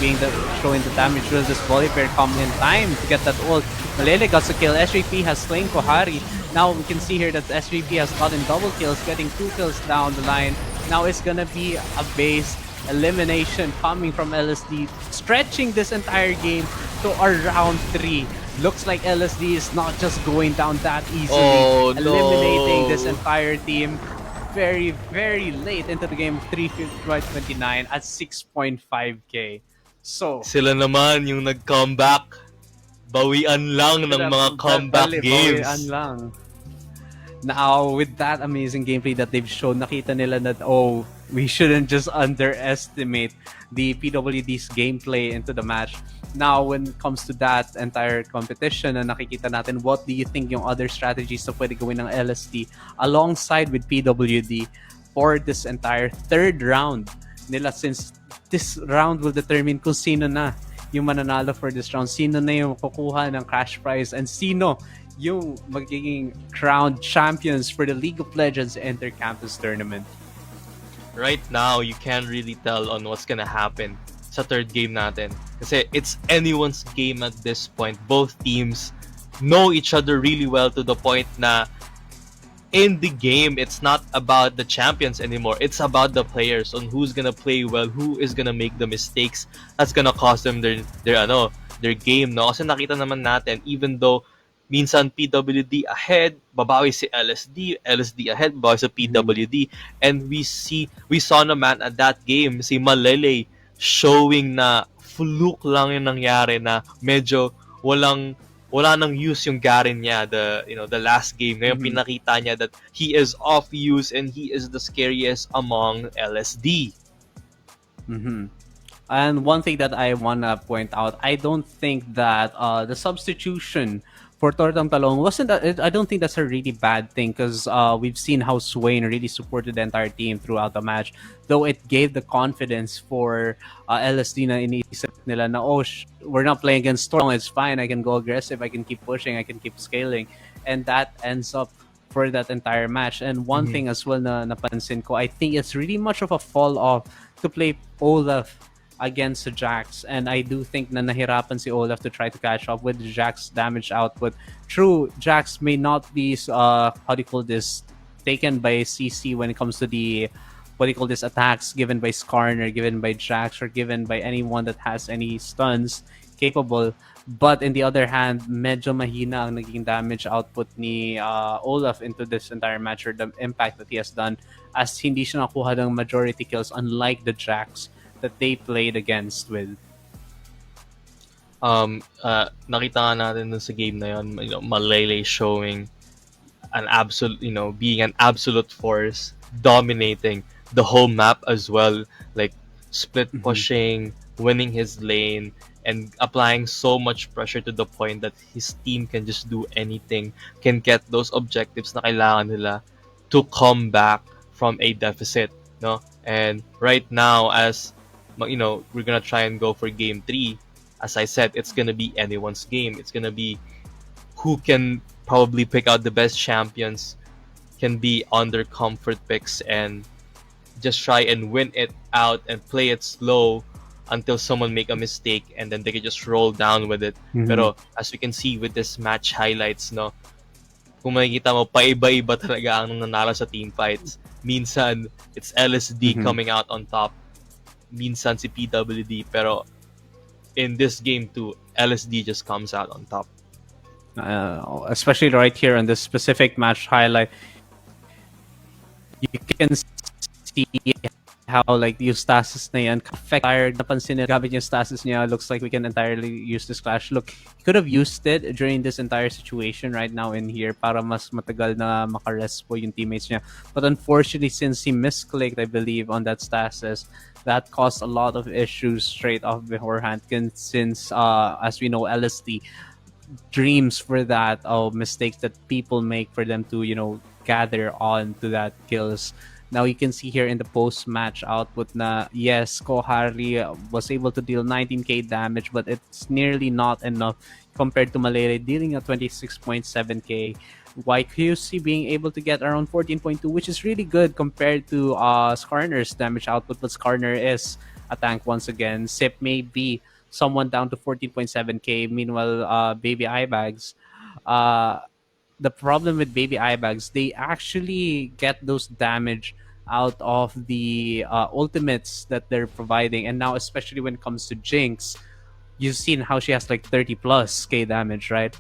showing the damage. Will this Volibear come in time to get that ult? Malele got the kill. SJP has slain Kohari. Now we can see here that SJP has gotten double kills, getting 2 kills down the line. Now it's gonna be a base elimination coming from LSD, stretching this entire game to our round 3. Looks like LSD is not just going down that easily, eliminating this entire team very, very late into the game, 3:29 at 6.5k. So, sila naman yung nag-comeback. Bawian lang ng mga comeback games. Bawian lang. Now, with that amazing gameplay that they've shown, nakita nila that, we shouldn't just underestimate the PWD's gameplay into the match. Now, when it comes to that entire competition, na nakikita natin, what do you think yung other strategies na pwede gawin ng LSD alongside with PWD for this entire third round nila, since this round will determine kung sino na yung mananalo for this round, sino na yung kukuha ng cash prize, and sino yung magiging crowned champions for the League of Legends Intercampus tournament. Right now, you can't really tell on what's gonna happen sa third game natin. Kasi it's anyone's game at this point. Both teams know each other really well to the point na in the game, it's not about the champions anymore. It's about the players, on who's gonna play well, who is gonna make the mistakes that's gonna cost them their game, no? Kasi nakita naman natin, even though minsan PWD ahead, babawi si LSD ahead, babawi sa PWD, and we saw naman at that game si Malele showing na fluke lang yung nangyari, na medyo wala nang use yung Garen niya, the last game. Ngayon pinakita niya that he is off use and he is the scariest among LSD. And one thing that I wanna point out, I don't think that the substitution for Tortang Talong I don't think that's a really bad thing, because we've seen how Swain really supported the entire team throughout the match. Though it gave the confidence for LSD na iniisip nila na, we're not playing against Tortang, it's fine, I can go aggressive, I can keep pushing, I can keep scaling. And that ends up for that entire match. And one thing as well na napansin ko, I think it's really much of a fall off to play Olaf against Jax, and I do think na nahirapan si Olaf to try to catch up with Jax's damage output. True, Jax may not be taken by CC when it comes to the what do you call this, attacks given by Skarner, given by Jax, or given by anyone that has any stuns capable. But in the other hand, medyo mahina ang naging damage output ni Olaf into this entire match, or the impact that he has done, as hindi siya nakuha ng majority kills unlike the Jax that they played against with. Nakita nga natin dun sa game na yun, Malele showing an absolute, being an absolute force, dominating the whole map as well, like split Mhm. pushing, winning his lane, and applying so much pressure to the point that his team can just do anything, can get those objectives na kailangan nila to come back from a deficit, no? And right now, as we're gonna try and go for game three. As I said, it's gonna be anyone's game. It's gonna be who can probably pick out the best champions, can be on their comfort picks, and just try and win it out and play it slow until someone make a mistake, and then they can just roll down with it. Mhm. Pero as we can see with this match highlights, no, kung makikita mo, paiba-iba talaga ang nanalo sa team fights. Minsan, it's LSD Mhm. coming out on top. Minsan si PWD. Pero in this game too, LSD just comes out on top. Especially right here on this specific match highlight, you can see how like yung stasis na yan affect tired. Napansin na gamit yung stasis niya. Looks like we can entirely use this clash. Look, he could have used it during this entire situation right now in here para mas matagal na makarest po yung teammates niya. But unfortunately, since he misclicked, I believe, on that stasis, that caused a lot of issues straight off beforehand. Since, as we know, LSD dreams for that of mistakes that people make for them to gather on to that kills. Now you can see here in the post match output na yes, Kohari was able to deal 19k damage, but it's nearly not enough compared to Malere dealing at 26.7k. YQC being able to get around 14.2, which is really good compared to Skarner's damage output, but Skarner is a tank once again. Sip may be someone down to 14.7k. Meanwhile, Baby Eyebags, uh, the problem with Baby Eyebags, they actually get those damage out of the ultimates that they're providing. And now, especially when it comes to Jinx, you've seen how she has like 30 plus K damage, right?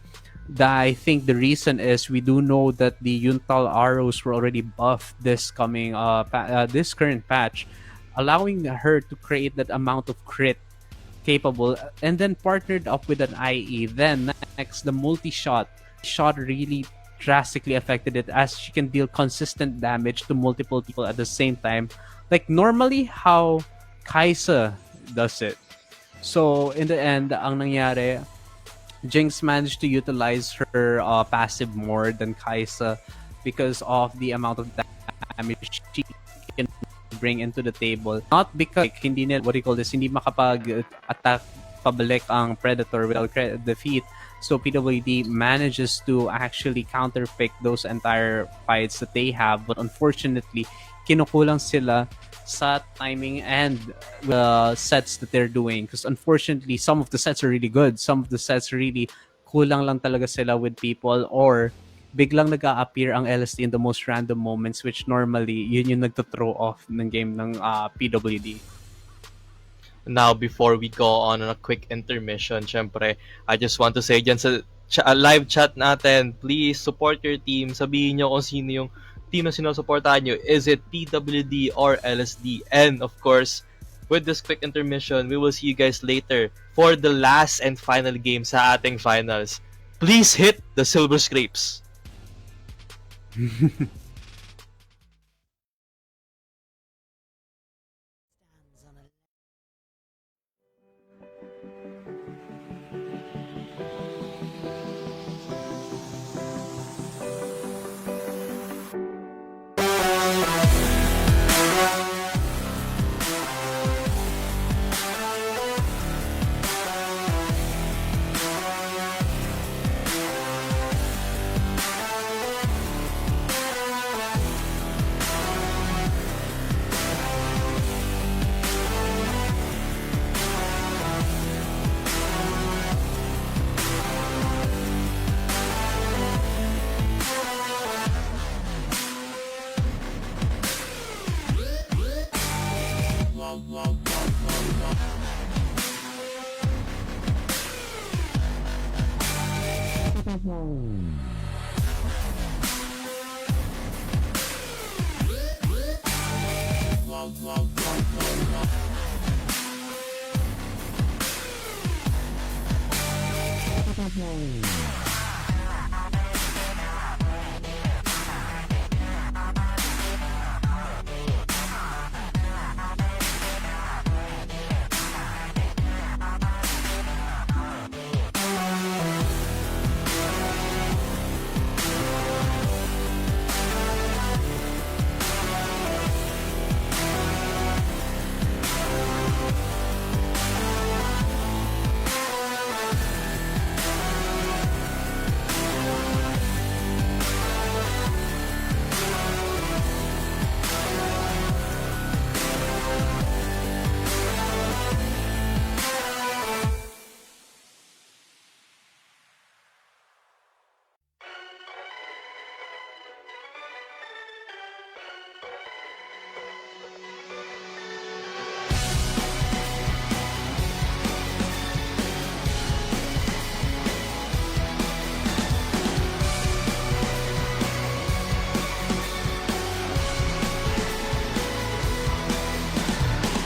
I think the reason is we do know that the Yuntal arrows were already buffed this coming this current patch, allowing her to create that amount of crit capable, and then partnered up with an IE. Then next, the multi shot really drastically affected it, as she can deal consistent damage to multiple people at the same time, like normally how Kaisa does it. So in the end, ang nangyari, Jinx managed to utilize her passive more than Kaisa because of the amount of damage she can bring into the table. Not because like, hindi nila, what do you call this, hindi makapag-attack pabalik ang Predator without defeat. So PWD manages to actually counterpick those entire fights that they have. But unfortunately, kinukulang sila sa timing and the sets that they're doing. Because unfortunately, some of the sets are really good. Some of the sets really kulang lang talaga sila with people, or biglang nag-a-appear ang LSD in the most random moments, which normally yun yung nagto-throw off ng game ng PWD. Now, before we go on a quick intermission, syempre, I just want to say dyan sa live chat natin, please support your team. Sabihin nyo kung sino yung team na sinusuportahan nyo. Is it PWD or LSD? And of course, with this quick intermission, we will see you guys later for the last and final game sa ating finals. Please hit the silver scrapes.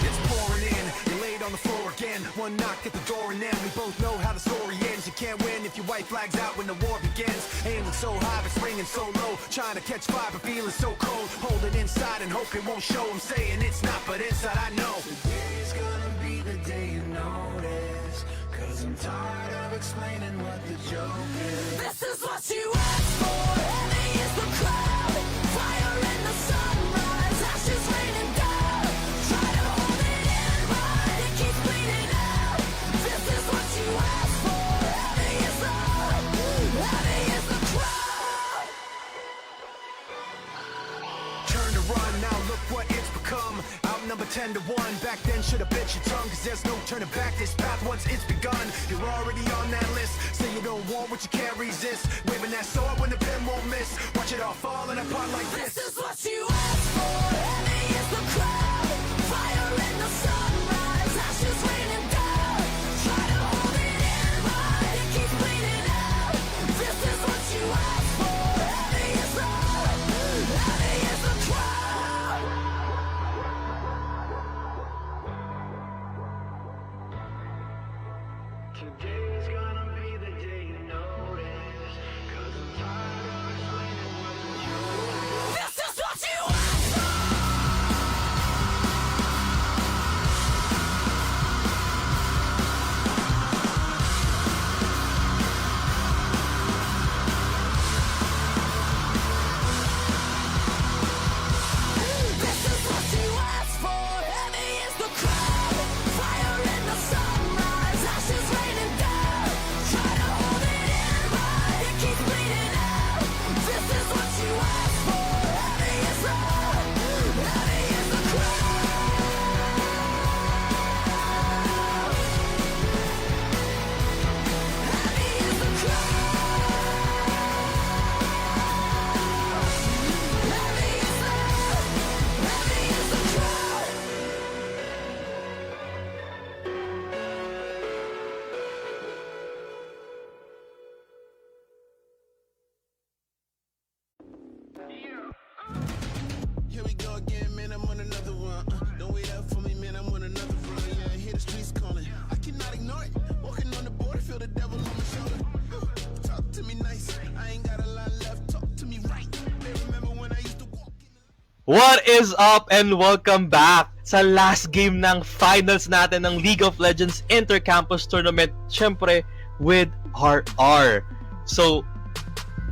It's pouring in, you're laid on the floor again. One knock at the door and then we both know how the story ends. You can't win if your white flag's out when the war begins. Aiming so high but springing so low, trying to catch fire but feeling so cold. Hold it inside and hope it won't show. I'm saying it's not, but inside I know today's gonna be the day you notice. Cause I'm tired of explaining what the joke is. This is what you asked for. Heavy is the crowd. Fire in the sunrise. Ashes raining down. Try to hold it in, but it keeps bleeding out. This is what you asked for. Heavy is the crowd. Turn to run, now look what it's become. Outnumbered 10 to 1, back then should've bit your tongue. Cause there's no turning back, this path once it's begun. You're already on that list, say you don't want what you can't resist. Waving that sword when the pen won't miss. Watch it all falling apart like this. This is what you asked for. Heavy is the crowd. Fire in the sunrise. Ashes raining down. Try to hold it in, but it keeps bleeding out. This is what you asked for. Heavy is the crowd. Today's gonna be the day you notice. Cause I'm tired of explaining what the joke is. This is what you asked for. This is what you asked for. Heavy is the crowd. Fire in the sunrise. Ashes raining down. Try to hold it in, but it keeps bleeding out. This is what you asked for. Heavy is the crowd. Heavy is the heavy is the crowd. Here we go again, man, I'm on another one. Don't wait up for me, man, I'm on another run. Yeah, I hear the streets calling. I cannot ignore it. Walking on the border, feel the devil on my shoulder. Talk to me nice. I ain't got a lot left. Talk to me right. They remember when I used to walk in the What is up and welcome back sa last game ng finals natin ng League of Legends Intercampus Tournament, syempre with RR. So,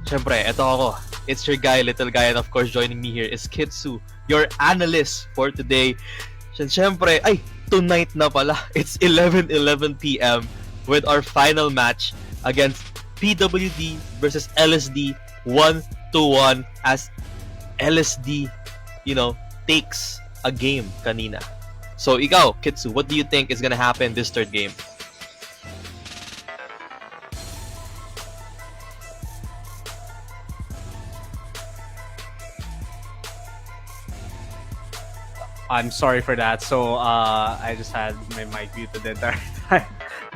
syempre, eto ako. It's your guy, Little Guy, and of course, joining me here is Kitsu, your analyst for today. And syempre, ay, tonight na pala. It's 11:11 p.m. with our final match against PWD versus LSD 1-1 as LSD, takes a game kanina. So, ikaw, Kitsu, what do you think is gonna happen this third game? I'm sorry for that. So I just had my mic muted the entire time.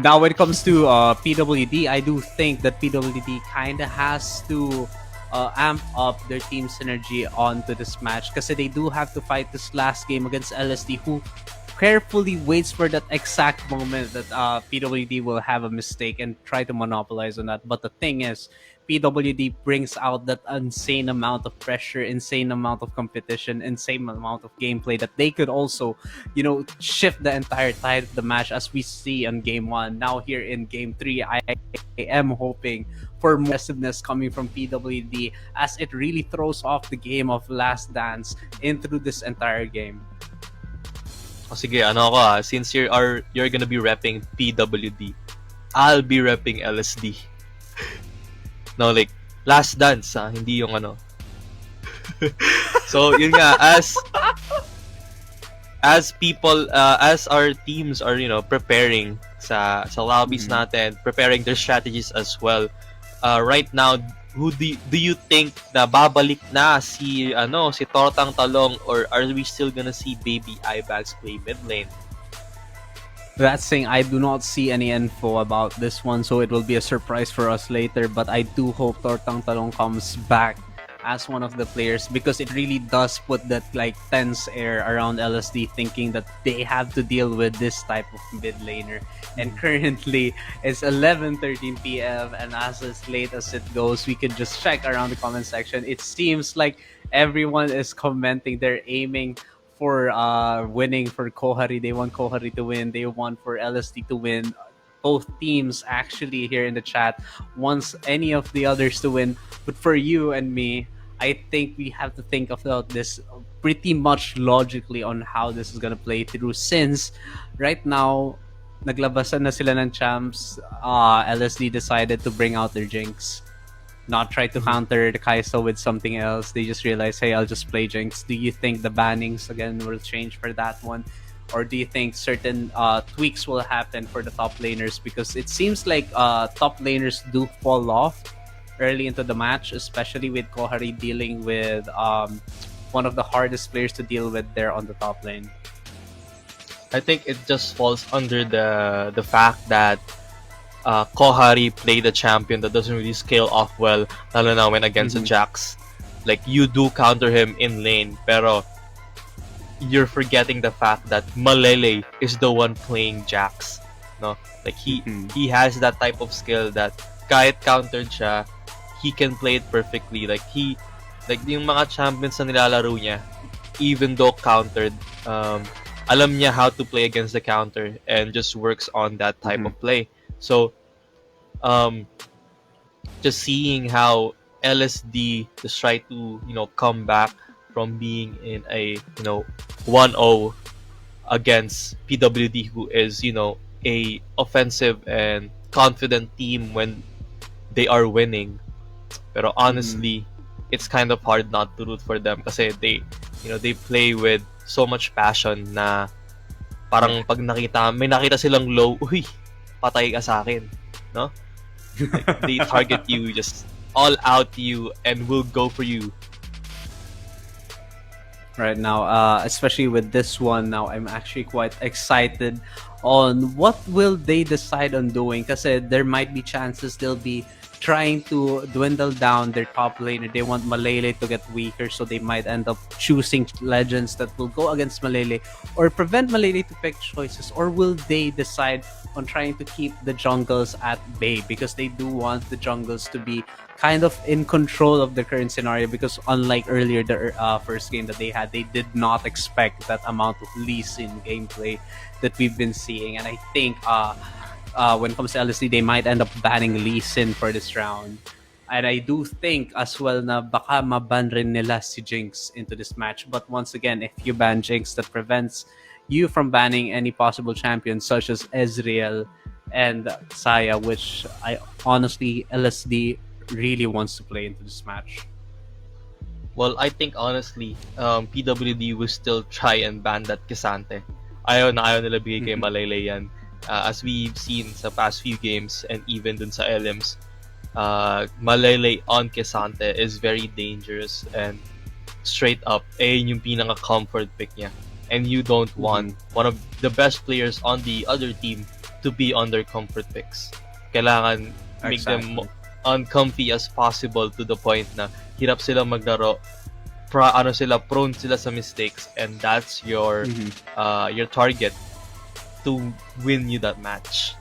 Now, when it comes to PWD, I do think that PWD kind of has to amp up their team synergy onto this match because they do have to fight this last game against LSD, who carefully waits for that exact moment that PWD will have a mistake and try to monopolize on that. But the thing is, PWD brings out that insane amount of pressure, insane amount of competition, insane amount of gameplay that they could also, shift the entire tide of the match as we see on game one. Now here in game three, I am hoping for more aggressiveness coming from PWD as it really throws off the game of Last Dance into this entire game. O sige, ano ako since you're gonna be repping PWD, I'll be repping LSD. No, like, Last Dance, hindi yung ano. So, yun nga, as people, as our teams are, preparing sa lobbies natin, preparing their strategies as well, right now, who do you think na babalik na si Tortang Talong, or are we still gonna see Baby Ibags play mid lane? That thing, I do not see any info about this one, so it will be a surprise for us later. But I do hope Tortang Talong comes back as one of the players because it really does put that like tense air around LSD, thinking that they have to deal with this type of mid laner. And currently, it's 11:13 p.m. and as late as it goes, we can just check around the comment section. It seems like everyone is commenting. They're aiming for winning for Kohari. They want Kohari to win. They want for LSD to win. Both teams actually here in the chat wants any of the others to win. But for you and me, I think we have to think about this pretty much logically on how this is gonna play through. Since right now, naglabasan na sila ng champs. LSD decided to bring out their Jinx, not try to counter the Kai'Sa with something else. They just realized, hey, I'll just play Jinx. Do you think the bannings again will change for that one? Or do you think certain tweaks will happen for the top laners? Because it seems like top laners do fall off early into the match, especially with Kohari dealing with one of the hardest players to deal with there on the top lane. I think it just falls under the fact that Kohari played a champion that doesn't really scale off well, lalo na when against a Jax. Like, you do counter him in lane, pero you're forgetting the fact that Malele is the one playing Jax. No? Like, he has that type of skill that kahit countered siya, he can play it perfectly. Like, yung mga champions na nilalaro niya, even though countered, alam niya how to play against the counter and just works on that type of play. So, just seeing how LSD just try to, come back from being in a, 1-0 against PWD, who is, a offensive and confident team when they are winning. Pero honestly, it's kind of hard not to root for them kasi they play with so much passion na parang pag may nakita silang low, uy, patay ka sa akin, no? Like, they target you, just all out you, and will go for you. Right now, especially with this one, now I'm actually quite excited on what will they decide on doing, kasi there might be chances they'll be trying to dwindle down their top laner. They want Malele to get weaker, so they might end up choosing legends that will go against Malele or prevent Malele to pick choices. Or will they decide on trying to keep the jungles at bay, because they do want the jungles to be kind of in control of the current scenario, because unlike earlier, the first game that they had, they did not expect that amount of Lee Sin gameplay that we've been seeing. And I think when it comes to LSD, they might end up banning Lee Sin for this round. And I do think as well na baka maban rin nila si Jinx into this match. But once again, if you ban Jinx, that prevents you from banning any possible champions such as Ezreal and Saya, which I honestly, LSD really wants to play into this match. Well, I think honestly, PWD will still try and ban that Kisante. Ayaw nila bigay kay Malele yan. As we've seen sa past few games and even dun sa LMs, Malele on Kisante is very dangerous, and straight up, yung pinaka-comfort pick niya. And you don't want one of the best players on the other team to be on their comfort picks. Kailangan make them Exactly. uncomfy as possible to the point na hirap sila maglaro, prone sila sa mistakes, and that's Mhm. your target to win you that match.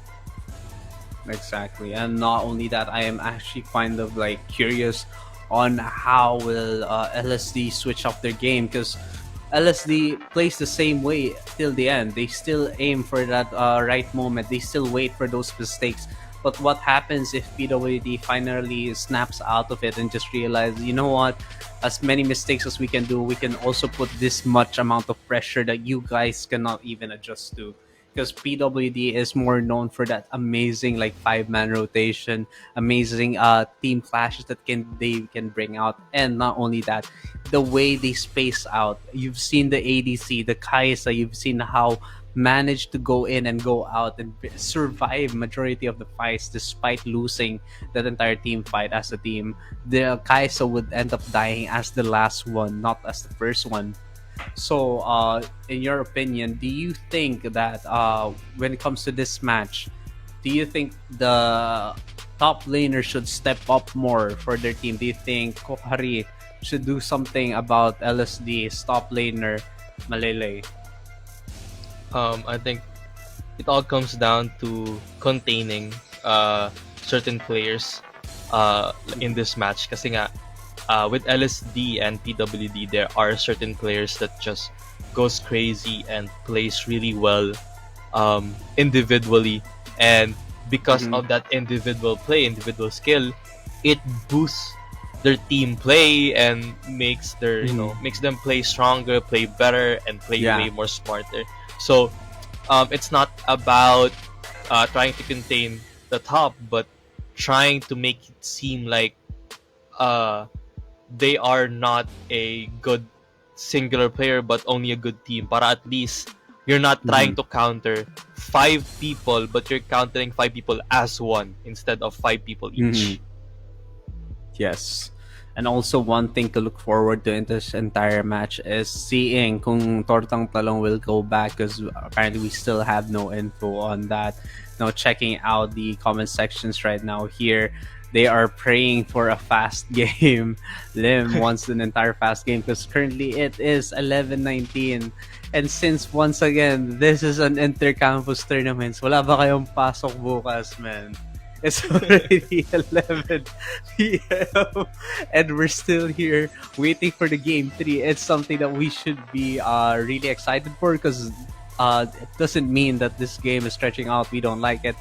Exactly. And not only that, I am actually kind of like curious on how will LSD switch up their game, because LSD plays the same way till the end. They still aim for that right moment. They still wait for those mistakes. But what happens if PWD finally snaps out of it and just realize, you know what? As many mistakes as we can do, we can also put this much amount of pressure that you guys cannot even adjust to. Because PWD is more known for that amazing like 5-man rotation, amazing team clashes that they can bring out, and not only that, the way they space out. You've seen the ADC, the Kaisa. You've seen how managed to go in and go out and survive majority of the fights despite losing that entire team fight as a team. The Kaisa would end up dying as the last one, not as the first one. So, in your opinion, do you think that when it comes to this match, do you think the top laner should step up more for their team? Do you think Kokari should do something about LSD's top laner, Malele? I think it all comes down to containing certain players in this match. Kasi nga, with LSD and PWD, there are certain players that just goes crazy and plays really well individually, and because Mhm. of that individual skill, it boosts their team play and makes Mhm. makes them play stronger, play better, and play Yeah. way more smarter. So it's not about trying to contain the top, but trying to make it seem like uh, they are not a good singular player, but only a good team. Para at least you're not trying Mhm. to counter 5 people, but you're countering 5 people as one instead of 5 people Mhm. each. Yes. And also one thing to look forward to in this entire match is seeing kung Tortang Talong will go back, because apparently we still have no info on that. Now checking out the comment sections right now here, they are praying for a fast game. Lim wants an entire fast game because currently it is 11:19. And since once again, this is an intercampus tournament, wala ba kayong pasok bukas, man? It's already 11 p.m. and we're still here waiting for the game 3. It's something that we should be really excited for, because it doesn't mean that this game is stretching out. We don't like it.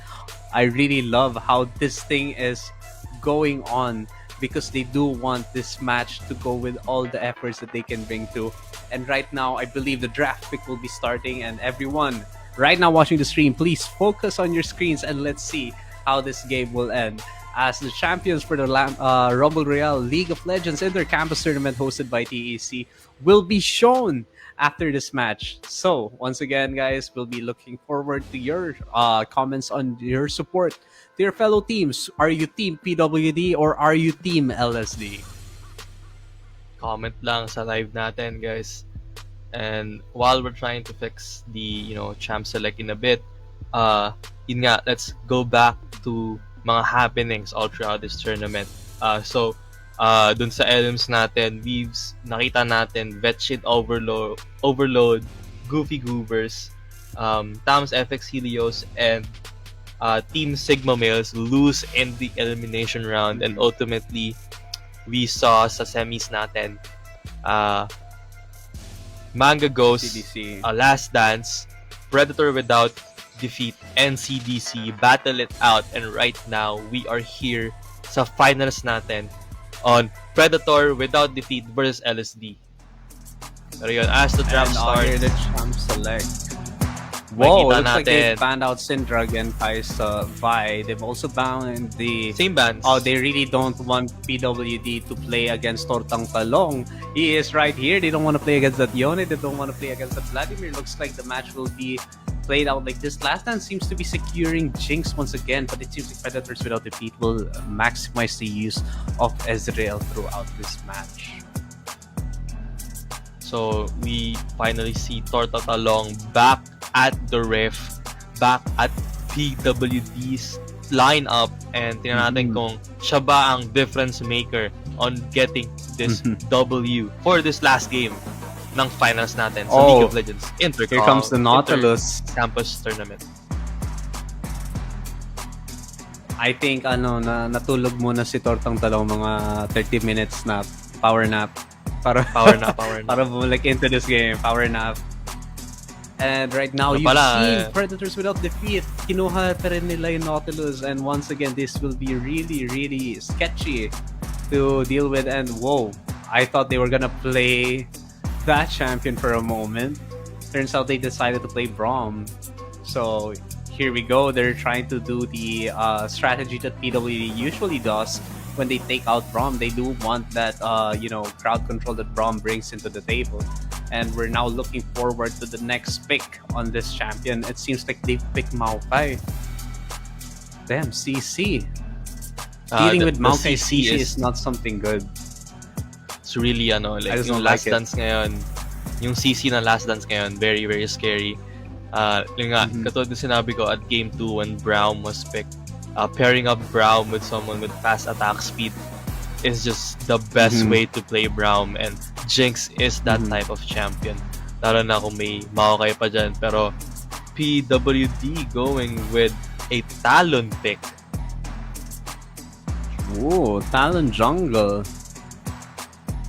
I really love how this thing is going on, because they do want this match to go with all the efforts that they can bring to. And right now, I believe the draft pick will be starting, and everyone right now watching the stream, please focus on your screens and let's see how this game will end. As the champions for the Rumble Royale League of Legends Intercampus tournament hosted by TEC will be shown after this match. So, once again, guys, we'll be looking forward to your comments on your support to your fellow teams. Are you Team PWD or are you Team LSD? Comment lang sa live natin, guys. And while we're trying to fix the champ select in a bit, yun nga, let's go back to mga happenings all throughout this tournament. Dun sa LMs natin, we've nakita natin Vetshit Overload, Goofy Goobers, Tams FX Helios, and Team Sigma Males lose in the elimination round, and ultimately we saw sa semis natin Manga Ghost, CDC. Last Dance, Predator Without Defeat, and CDC battle it out, and right now we are here sa finals natin on Predator Without Defeat versus LSD. Pero yun, as the draft And here starts, the champ select. makikita Whoa, looks like they natin banned out Syndra and Kaisa Vi. They've also banned the... same bands. Oh, they really don't want PWD to play against Tortang Talong. He is right here. They don't want to play against that Yone. They don't want to play against that Vladimir. Looks like the match will be played out like this. Last Dance seems to be securing Jinx once again, but it seems like Predators Without Defeat will maximize the use of Ezreal throughout this match. So we finally see Torta Talong back at the riff, back at PWD's lineup and tingnan natin kung siya ba ang difference maker on getting this W for this last game ng finals natin sa League of Legends Here comes the Nautilus. Intercampus tournament. I think natulog muna si Tortang Talong mga 30 minutes na power nap para para bumalik into this game. Power nap. And right now, you've seen Predators without defeat. Kinuha pa rin nila yung Nautilus. And once again, this will be really, really sketchy to deal with. And whoa, I thought they were gonna play that champion for a moment. Turns out they decided to play Braum. So here we go. They're trying to do the strategy that PWD usually does when they take out Braum. They do want that crowd control that Braum brings into the table. And we're now looking forward to the next pick on this champion. It seems like they picked Maokai. Damn, CC. Dealing with Maokai CC is not something good. It's really like yung last dance ngayon, yung CC na last dance ngayon, very very scary. Yung nga, katulad ng sinabi ko at game 2 when Braum was picked, pairing up Braum with someone with fast attack speed is just the best way to play Braum, and Jinx is that type of champion. Lalo na kung may Maokai pa dyan. Pero PWD going with a Talon pick. Ooh, Talon jungle.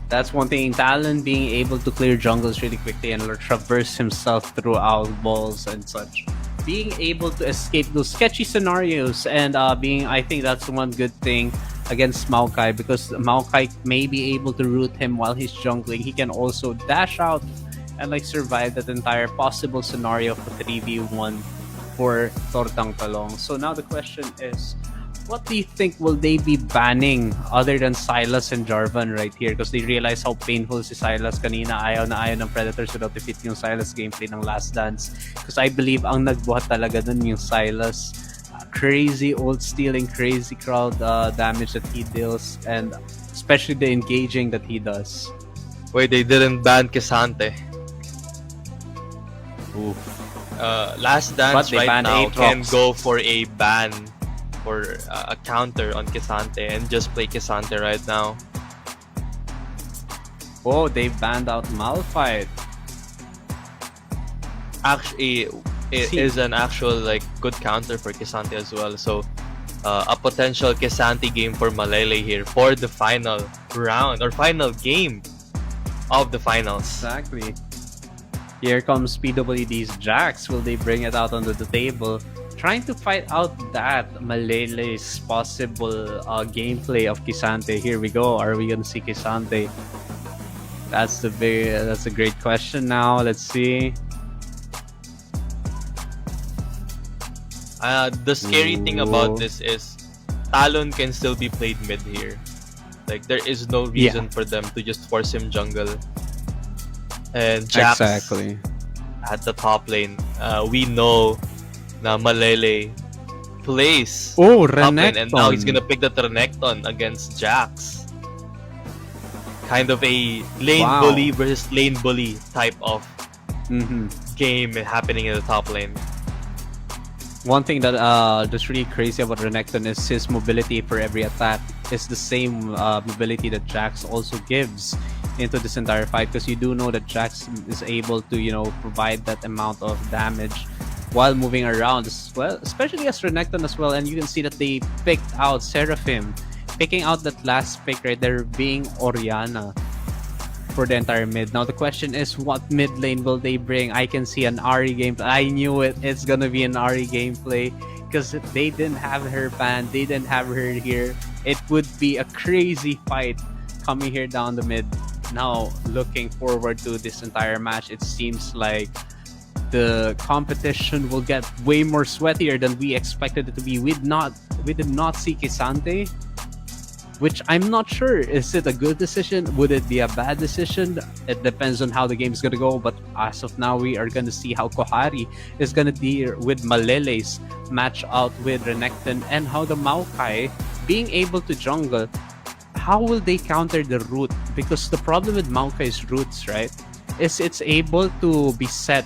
That's one thing. Talon being able to clear jungles really quickly and traverse himself throughout walls and such. Being able to escape those sketchy scenarios and I think that's one good thing against Maokai, because Maokai may be able to root him while he's jungling. He can also dash out and survive that entire possible scenario of a 3v1 for Tortang Talong. So now the question is, what do you think will they be banning other than Sylas and Jarvan right here? Because they realize how painful si Sylas kanina. Ayaw na ayaw ng Predators without defeat yung Sylas gameplay ng Last Dance. Because I believe ang nagbuhat talaga dun yung Sylas. Crazy ult stealing, crazy crowd damage that he deals, and especially the engaging that he does. Wait, they didn't ban Kisante. Oof. Last Dance right now can go for a ban for a counter on Kisante and just play Kisante right now. Oh, they banned out Malphite. Actually, it is an actual good counter for Kisante as well. So a potential Kisante game for Malele here for the final round or final game of the finals. Exactly. Here comes PWD's Jax. Will they bring it out onto the table? Trying to fight out that Malele's possible gameplay of Kisante. Here we go. Are we gonna see Kisante? That's a great question now. Let's see. The scary thing about this is Talon can still be played mid here. There is no reason for them to just force him jungle. And Jax at the top lane. We know na Malele plays top lane, and now he's gonna pick the Renekton against Jax. Kind of a lane bully versus lane bully type of game happening in the top lane. One thing that that's really crazy about Renekton is his mobility for every attack is the same mobility that Jax also gives into this entire fight, because you do know that Jax is able to provide that amount of damage while moving around as well, especially as Renekton as well. And you can see that they picked out Seraphim, picking out that last pick right there being Orianna for the entire mid. Now the question is, what mid lane will they bring? I can see an Ahri gameplay. I knew it. It's gonna be an Ahri gameplay because they didn't have her banned. They didn't have her here. It would be a crazy fight coming here down the mid. Now looking forward to this entire match. It seems like the competition will get way more sweatier than we expected it to be. We did not see Kisante, which I'm not sure. Is it a good decision? Would it be a bad decision? It depends on how the game is going to go. But as of now, we are going to see how Kohari is going to deal with Malele's match out with Renekton, and how the Maokai being able to jungle, how will they counter the root? Because the problem with Maokai's roots, right, is it's able to be set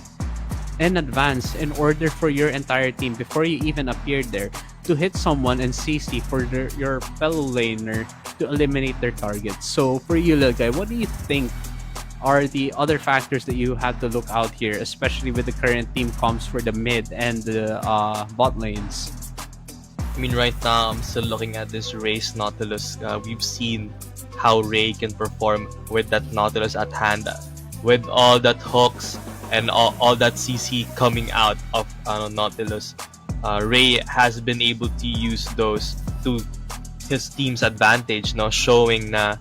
in advance in order for your entire team before you even appeared there to hit someone and CC for your fellow laner to eliminate their targets. So for you, little guy, what do you think are the other factors that you have to look out here, especially with the current team comps for the mid and the bot lanes? I mean, right now I'm still looking at this race Nautilus. We've seen how Ray can perform with that Nautilus at hand, with all that hooks and all that CC coming out of Nautilus. Ray has been able to use those to his team's advantage, now showing na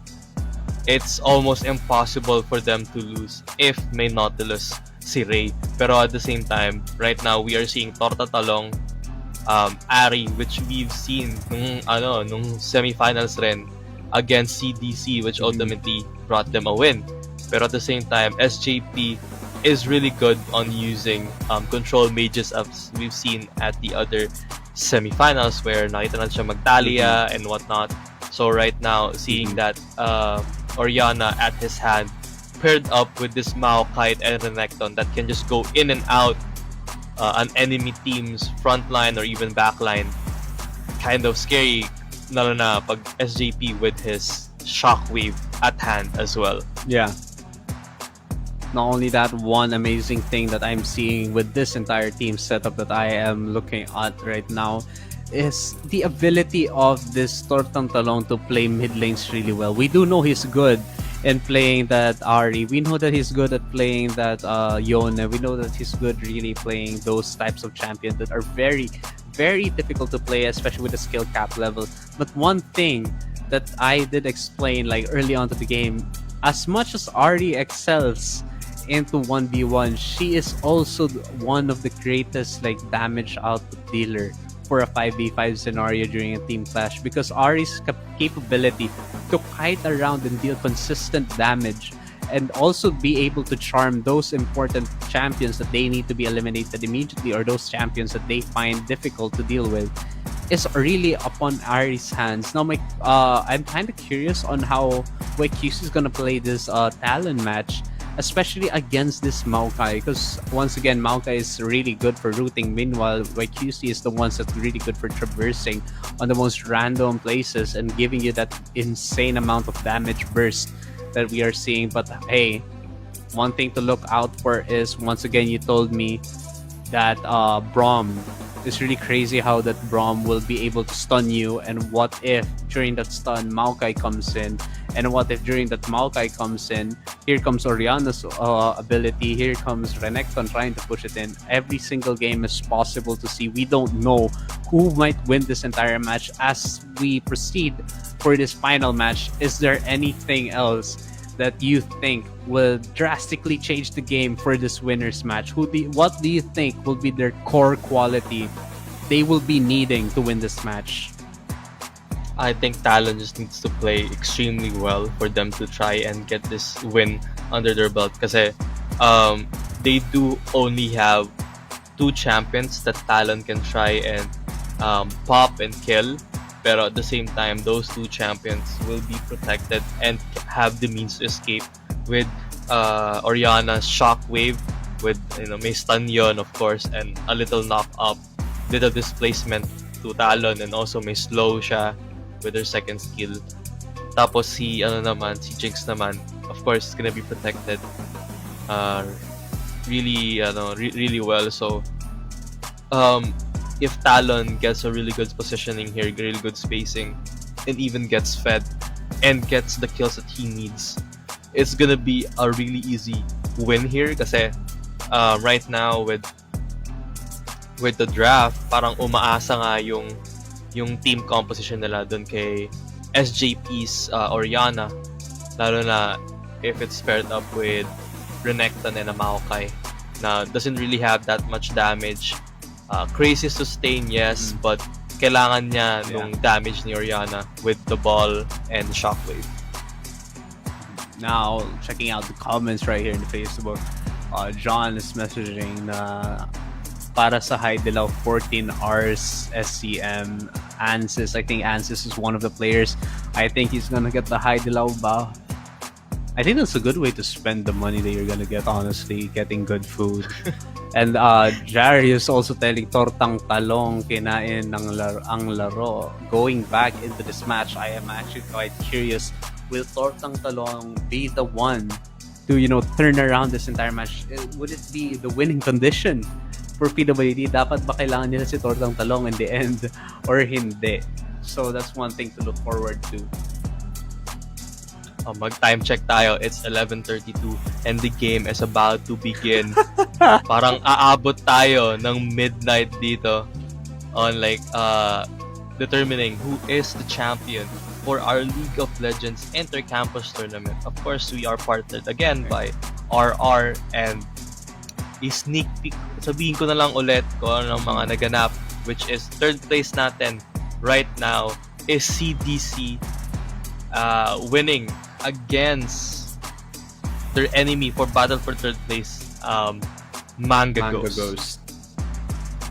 it's almost impossible for them to lose if may Nautilus si Ray. Pero at the same time, right now we are seeing Torta Talong, Ari, which we've seen nung semifinals rin against CDC, which ultimately brought them a win. Pero at the same time, SJP is really good on using control mages, as we've seen at the other semifinals where nakita na siya magtalia and whatnot. So right now, seeing that Orianna at his hand, paired up with this Maokai and Renekton that can just go in and out an enemy team's front line or even back line, kind of scary, lalo na pag SJP with his shockwave at hand as well. Yeah. Not only that, one amazing thing that I'm seeing with this entire team setup that I am looking at right now is the ability of this Tortang Talong to play mid lanes really well. We do know he's good in playing that Ari. We know that he's good at playing that Yone. We know that he's good really playing those types of champions that are very, very difficult to play, especially with the skill cap level. But one thing that I did explain like early on to the game, as much as Ari excels into 1v1, she is also one of the greatest like damage output dealer for a 5v5 scenario during a team clash, because Ari's capability to kite around and deal consistent damage and also be able to charm those important champions that they need to be eliminated immediately, or those champions that they find difficult to deal with, is really upon Ari's hands. Now, I'm kind of curious on how YQC is gonna play this Talon match, especially against this Maokai, because once again, Maokai is really good for rooting. Meanwhile, YQC is the ones that's really good for traversing on the most random places and giving you that insane amount of damage burst that we are seeing. But hey, one thing to look out for is, once again, you told me that Braum, it's really crazy how that Braum will be able to stun you, and what if during that stun Maokai comes in, and what if during that Maokai comes in, here comes Orianna's ability, here comes Renekton trying to push it in. Every single game is possible to see. We don't know who might win this entire match. As we proceed for this final match, is there anything else that you think will drastically change the game for this winners match? What do you think will be their core quality they will be needing to win this match? I think Talon just needs to play extremely well for them to try and get this win under their belt. Kasi they do only have two champions that Talon can try and pop and kill. Pero at the same time, those two champions will be protected and have the means to escape with Orianna's shockwave, with may stun yun, of course, and a little knock up, little displacement to Talon, and also may slow siya with her second skill. Tapos si Jinx naman, of course, is gonna be protected really well. So if Talon gets a really good positioning here, really good spacing, and even gets fed and gets the kills that he needs, it's gonna be a really easy win here. Kasi right now with the draft, parang umaasa nga yung team composition nila dun kay SJP's Orianna, lalo na if it's paired up with Renekton and a Maokai na doesn't really have that much damage. Crazy sustain, yes, but kailangan niya nung damage ni Orianna with the ball and the shockwave. Now, checking out the comments right here in the Facebook, John is messaging na para sa High Dilaw 14 hours SCM. Ansys, I think Ansys is one of the players. I think he's gonna get the High Dilaw ba. I think that's a good way to spend the money that you're gonna get, honestly, getting good food. And Jerry is also telling Tortang Talong kinain ng ang laro. Going back into this match, I am actually quite curious. Will Tortang Talong be the one to, turn around this entire match? Would it be the winning condition for PWD? Dapat ba kailangan nila si Tortang Talong in the end or hindi? So that's one thing to look forward to. Mag-time check tayo. It's 11:32 and the game is about to begin. Parang aabot tayo ng midnight dito on determining who is the champion for our League of Legends Intercampus tournament. Of course, we are partnered again by RR, and i-sneak peek. Sabihin ko na lang ulit kung ano mga naganap, which is third place natin right now is CDC, winning against their enemy for battle for third place, Manga Ghost.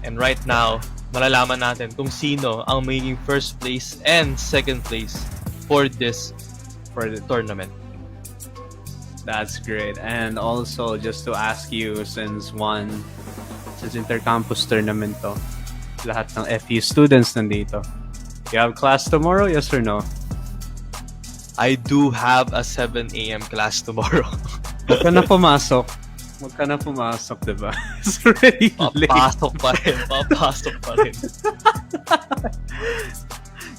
And right now, malalaman natin kung sino ang magiging first place and second place for the tournament. That's great. And also, just to ask you, since Intercampus tournament to, lahat ng FU students nandito. You have class tomorrow, yes or no? I do have a 7 a.m. class tomorrow. Huwag ka na pumasok. Diba? It's already late. Papasok pa rin.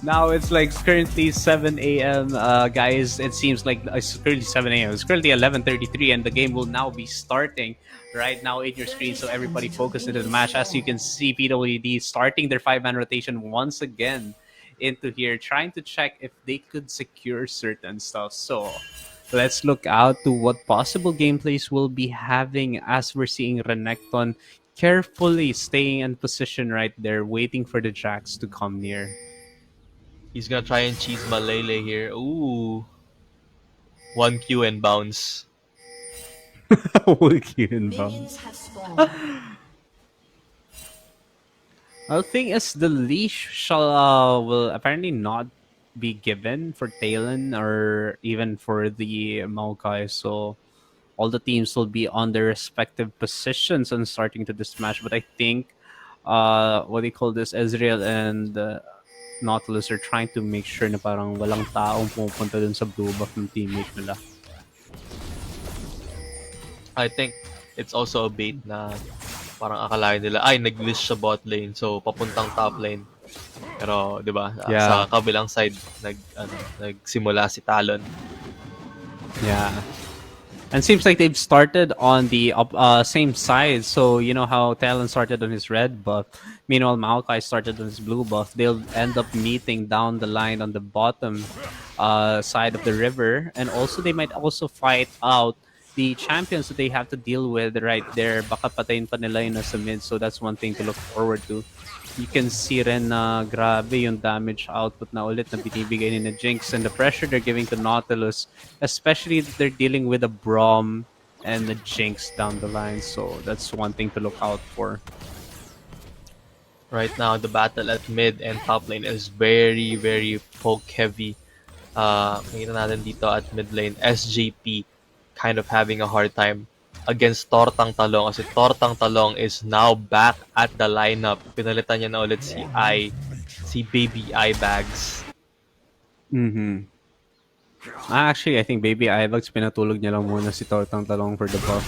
Now it's like currently 7 a.m. Guys, it seems like it's currently 7 a.m. It's currently 11:33 and the game will now be starting right now in your screen. So everybody focus into the match. As you can see, PWD starting their 5-man rotation once again into here, trying to check if they could secure certain stuff. So let's look out to what possible gameplays we'll be having as we're seeing Renekton carefully staying in position right there, waiting for the Jax to come near. He's gonna try and cheese Malele here. Ooh. 1Q and bounce. Minions have spawned. I think as the leash will apparently not be given for Talon or even for the Maokai, so all the teams will be on their respective positions and starting to this match. But I think what do you call this, Ezreal and Nautilus are trying to make sure na parang walang taong pumupunta dun sa blue buff ng teammate nila. I think it's also a bait na parang akalain nila, ay, nag-list sa bot lane, so papuntang top lane. Pero, di ba, sa kabilang side, nagsimula si Talon. Yeah. And seems like they've started on the same side. So, you know how Talon started on his red buff. Meanwhile, Maokai started on his blue buff. They'll end up meeting down the line on the bottom side of the river. And also, they might also fight out the champions that they have to deal with right there. Baka patayin pa nila yung nasa mid. So, that's one thing to look forward to. You can see rin na grabe yung damage output na ulit na binibigay ni na Jinx and the pressure they're giving to Nautilus, especially if they're dealing with a Braum and the Jinx down the line. So that's one thing to look out for. Right now, the battle at mid and top lane is very, very poke heavy. Nakita natin dito at mid lane, SJP kind of having a hard time against Tortang Talong kasi Tortang Talong is now back at the lineup. Pinalitan niya na ulit si Baby Eye Bags. Mm-hmm. Actually, I think Baby Eye Bags pinatulog niya lang muna si Tortang Talong for the buff.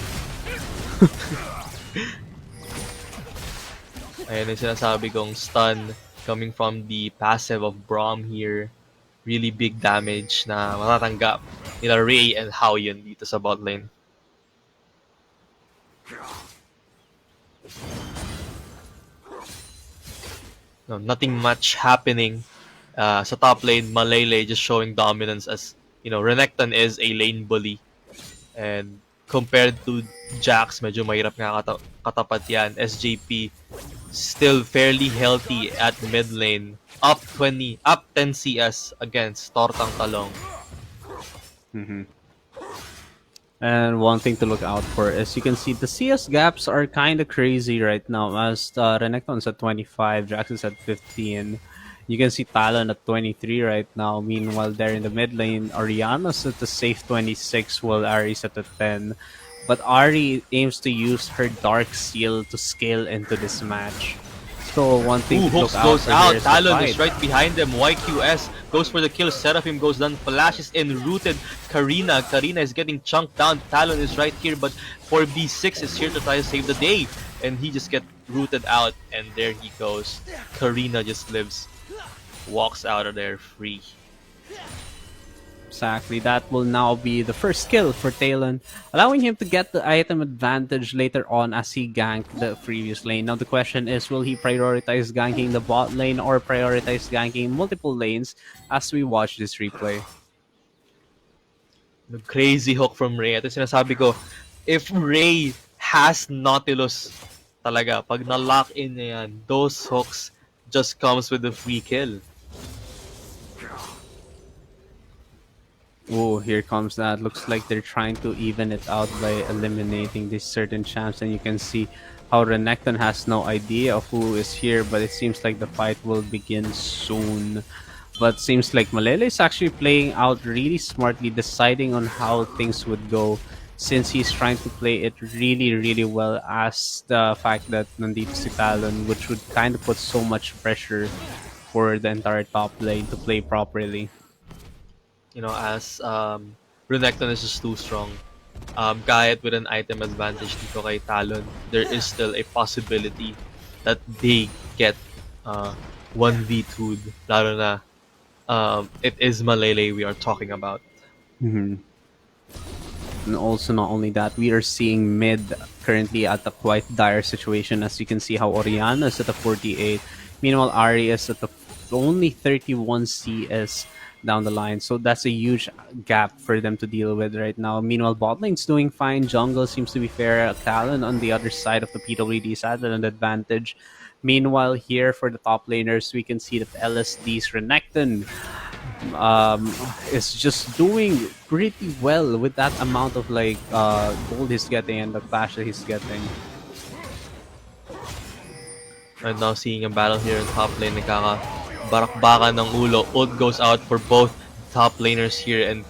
Ayun yung sinasabi kong stun coming from the passive of Braum here. Really big damage na matatanggap nila Ray and Hao-Yun dito sa bot lane. No, nothing much happening sa top lane. Malele just showing dominance as, Renekton is a lane bully. And compared to Jax, medyo mahirap nga katapat yan. SJP still fairly healthy at mid lane. Up 10 CS against Tortang Talong. Mm-hmm. And one thing to look out for is you can see the CS gaps are kind of crazy right now as Renekton's at 25, Jax is at 15. You can see Talon at 23 right now. Meanwhile, there in the mid lane, Oriana's at the safe 26 while Ares at the 10. but Ari aims to use her Dark Seal to scale into this match. So one thing Ooh, to look Hooks out goes for here out. is the Talon fight. is right behind them. YQS goes for the kill. Seraphim goes down. Flashes in rooted. Karina. Karina is getting chunked down. Talon is right here, but 4B6 is here to try to save the day. And he just gets rooted out, and there he goes. Karina just lives. Walks out of there free. Exactly, that will now be the first kill for Talon, allowing him to get the item advantage later on as he ganked the previous lane. Now the question is, will he prioritize ganking the bot lane or prioritize ganking multiple lanes as we watch this replay? The crazy hook from Ray. Ito sinasabi ko, if Ray has Nautilus talaga, pag na-lock in niya yan, those hooks just comes with the free kill. Oh, here comes that. Looks like they're trying to even it out by eliminating these certain champs, and you can see how Renekton has no idea of who is here, but it seems like the fight will begin soon. But seems like Malele is actually playing out really smartly, deciding on how things would go, since he's trying to play it really, really well, as the fact that nandito si Talon, which would kind of put so much pressure for the entire top lane to play properly. You know, as Renekton is just too strong. Kahit with an item advantage dito kay Talon, there is still a possibility that they get 1v2'd. Lalo na it is Malele we are talking about. Mhm. And also, not only that, we are seeing mid currently at a quite dire situation. As you can see, how Oriana is at a 48. Meanwhile, Ari is at the only 31 CS down the line. So that's a huge gap for them to deal with right now. Meanwhile, bot lane's doing fine. Jungle seems to be fair. Talon on the other side of the PWD is at an advantage. Meanwhile, here for the top laners, we can see that LSD's Renekton um, is just doing pretty well with that amount of like gold he's getting and the clash that he's getting. Right now, seeing a battle here in top lane, nagkaka-barakbakan ng ulo. Ult goes out for both top laners here, and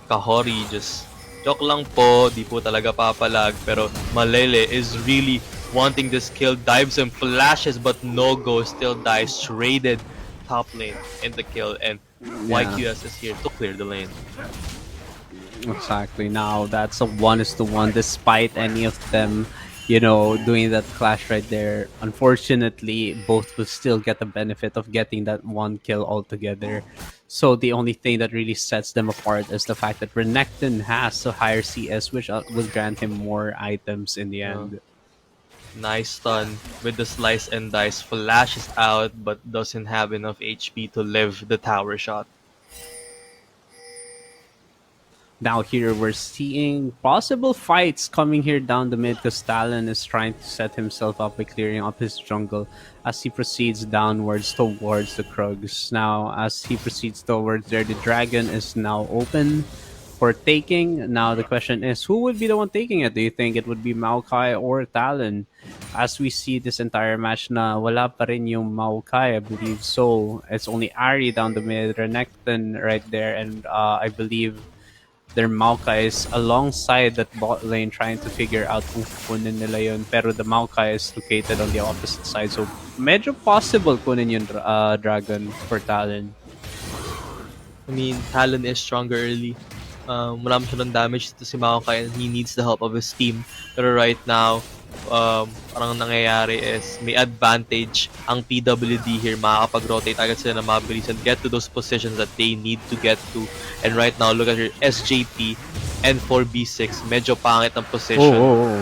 Kahori just, joke lang po, di po talaga papalag, pero Malele is really wanting this kill, dives and flashes, but no go, still dies, traded top lane in the kill, and Yeah. YQS is here to clear the lane. Exactly. Now that's a 1:1 despite any of them, you know, doing that clash right there. Unfortunately, both will still get the benefit of getting that one kill altogether. So the only thing that really sets them apart is the fact that Renekton has a higher CS, which will grant him more items in the end. Nice stun with the slice and dice, flashes out but doesn't have enough HP to live the tower shot. Now here we're seeing possible fights coming here down the mid because Talon is trying to set himself up by clearing up his jungle as he proceeds downwards towards the Krugs. Now as he proceeds towards there, the dragon is now open for taking. Now the question is, who would be the one taking it? Do you think it would be Maokai or Talon? As we see this entire match na wala pa rin yung Maokai, I believe so. It's only Ari down the mid, Renekton right there, and I believe their Maokai is alongside that bot lane trying to figure out kung kunin nila yun. Pero the Maokai is located on the opposite side. So, medyo possible kunin yung dragon for Talon. I mean, Talon is stronger early. Wala masyadong damage to si Maokai, and he needs the help of his team. Pero right now, parang nangyayari is may advantage ang PWD here. Makakapag-rotate agad sila na mabilis and get to those positions that they need to get to. And right now, look at your SJP and 4B6. Medyo pangit ang position.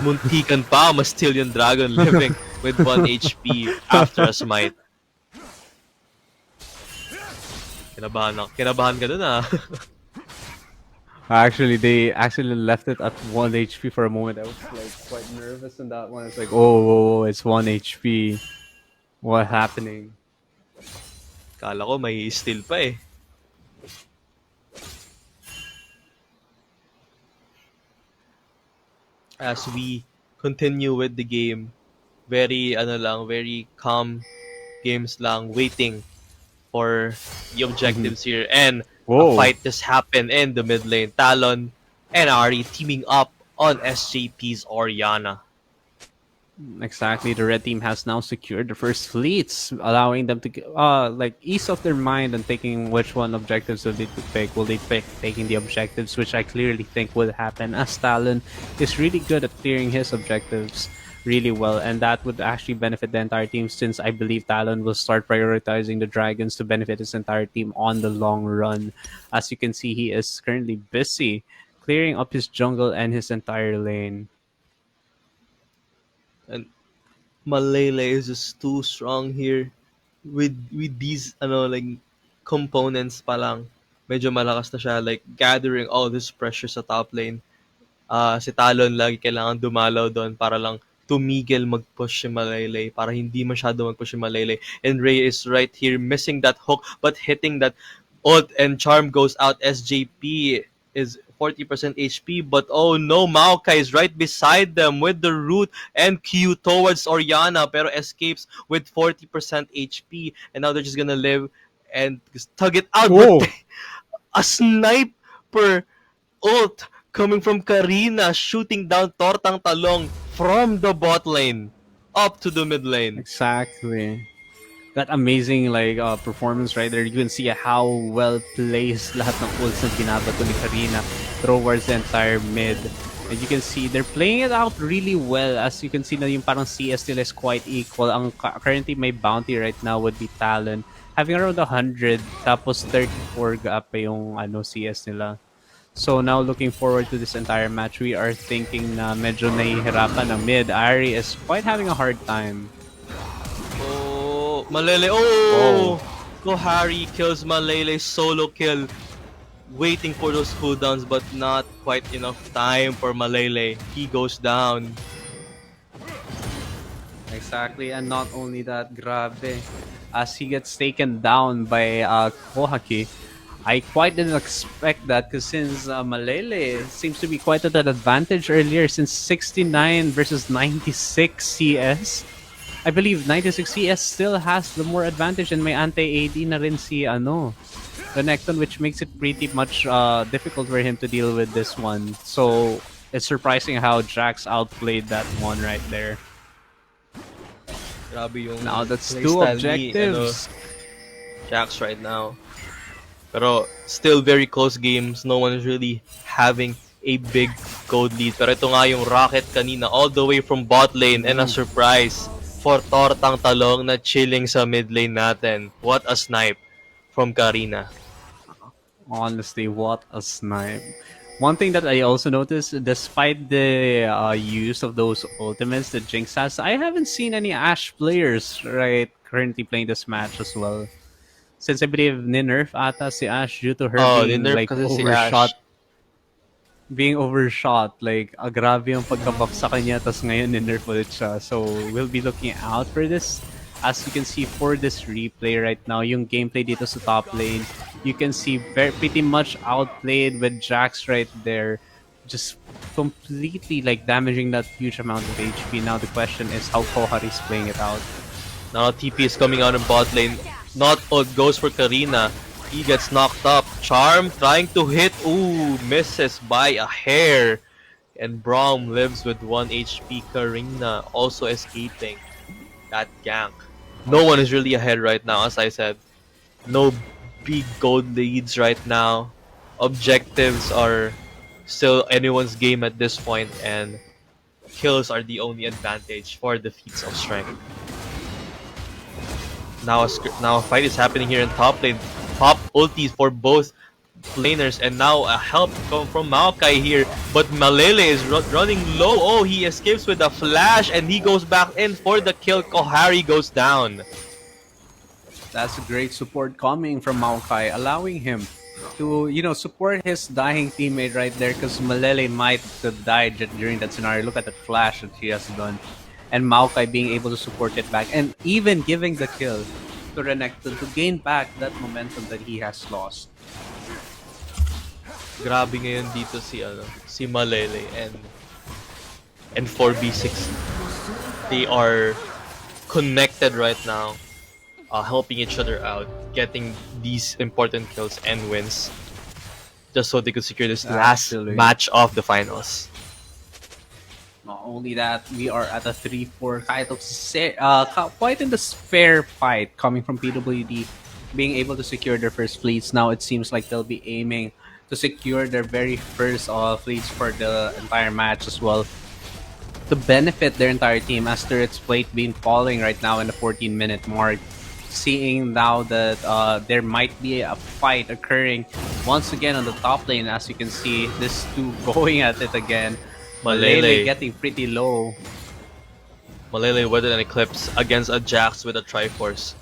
Muntikan pa, mas still yung dragon living with 1 HP after a smite. Kinabahan ka dun ah. Actually, they actually left it at 1 HP for a moment. I was like quite nervous in that one. It's like, oh, it's 1 HP. What happening? Kala ko may steal pa eh. As we continue with the game, very calm games lang, waiting for the objectives here. And a Whoa. fight just happened in the mid lane. Talon and Ari teaming up on SJP's Oriana. Exactly. The red team has now secured the first fleets, allowing them to like ease of their mind on taking which one objectives will they to pick. Will they pick taking the objectives, which I clearly think will happen, as Talon is really good at clearing his objectives really well, and that would actually benefit the entire team since I believe Talon will start prioritizing the dragons to benefit his entire team on the long run. As you can see, he is currently busy clearing up his jungle and his entire lane. And Malele is just too strong here. With these like components pa lang, medyo malakas na siya, like gathering all this pressure sa top lane. Si Talon lagi kailangan dumalaw doon para lang tumigil mag-push si Malele, para hindi masyado mag-push si Malele. And Ray is right here missing that hook but hitting that ult, and Charm goes out. SJP is 40% HP, but oh no, Maokai is right beside them with the root and Q towards Oriana, pero escapes with 40% HP, and now they're just gonna live and just tug it out. Whoa! But a sniper ult coming from Karina, shooting down Tortang Talong from the bot lane up to the mid lane. Exactly. That amazing performance right there. You can see how well placed lahat ng ults na binabato ni Karina towards the entire mid. And you can see they're playing it out really well. As you can see na yung parang CS nila is quite equal. Ang currently may bounty right now would be Talon, having around 100, tapos 34 gap pa yung CS nila. So now looking forward to this entire match, we are thinking na medyo nahihirapan ang mid. Ari is quite having a hard time. Oh, Malele. Oh! Kohari kills Malele, solo kill. Waiting for those cooldowns, but not quite enough time for Malele. He goes down. Exactly, and not only that, grabe. As he gets taken down by Kohaki, I quite didn't expect that because since Malele seems to be quite at an advantage earlier, since 69 versus 96 CS. I believe 96 CS still has the more advantage, and may anti-AD na rin si Renekton, which makes it pretty much difficult for him to deal with this one. So it's surprising how Jax outplayed that one right there. Grabe yung Now that's playstyle two ni, objectives. Jax right now. Pero still very close games. No one is really having a big gold lead. Pero ito nga yung Rocket kanina all the way from bot lane, and a surprise for Tortang Talong na chilling sa mid lane natin. What a snipe from Karina. Honestly, what a snipe. One thing that I also noticed, despite the use of those ultimates that Jinx has, I haven't seen any Ashe players currently playing this match as well. Since I believe ni-nerf ata si Ashe due to her being ni-nerf kasi si overshot. Ashe. Being overshot, grabe yung pagka-buff sa kanya, tas ngayon ni-nerf ulit siya. So we'll be looking out for this. As you can see for this replay right now, yung gameplay dito sa top lane, you can see pretty much outplayed with Jax right there, just completely damaging that huge amount of HP. Now the question is how Kohari's playing it out. Now TP is coming out in bot lane. Not ult goes for Karina. He gets knocked up. Charm trying to hit. Ooh, misses by a hair. And Braum lives with 1 HP. Karina also escaping that gank. No one is really ahead right now, as I said. No big gold leads right now. Objectives are still anyone's game at this point, and kills are the only advantage for the feats of strength. Now a fight is happening here in top lane. Pop ultis for both laners, and now a help come from Maokai here, but Malele is running low. Oh, he escapes with a flash, and he goes back in for the kill. Kohari goes down. That's a great support coming from Maokai, allowing him to support his dying teammate right there, because Malele might have died during that scenario. Look at that flash that he has done, and Maokai being able to support it back, and even giving the kill to Renekton to gain back that momentum that he has lost. Grabe ngayon dito si Malele and 4B6. They are connected right now, helping each other out, getting these important kills and wins, just so they could secure this last Actually. match of the finals. Not only that, we are at a 3-4 quite in the fair fight coming from PWD, being able to secure their first fleets. Now it seems like they'll be aiming to secure their very first fleets for the entire match as well, to benefit their entire team as turrets plate being falling right now in the 14-minute mark. Seeing now that there might be a fight occurring once again on the top lane, as you can see, this two going at it again. Malele Malele. getting pretty low. Malele with an Eclipse against a Jax with a Triforce.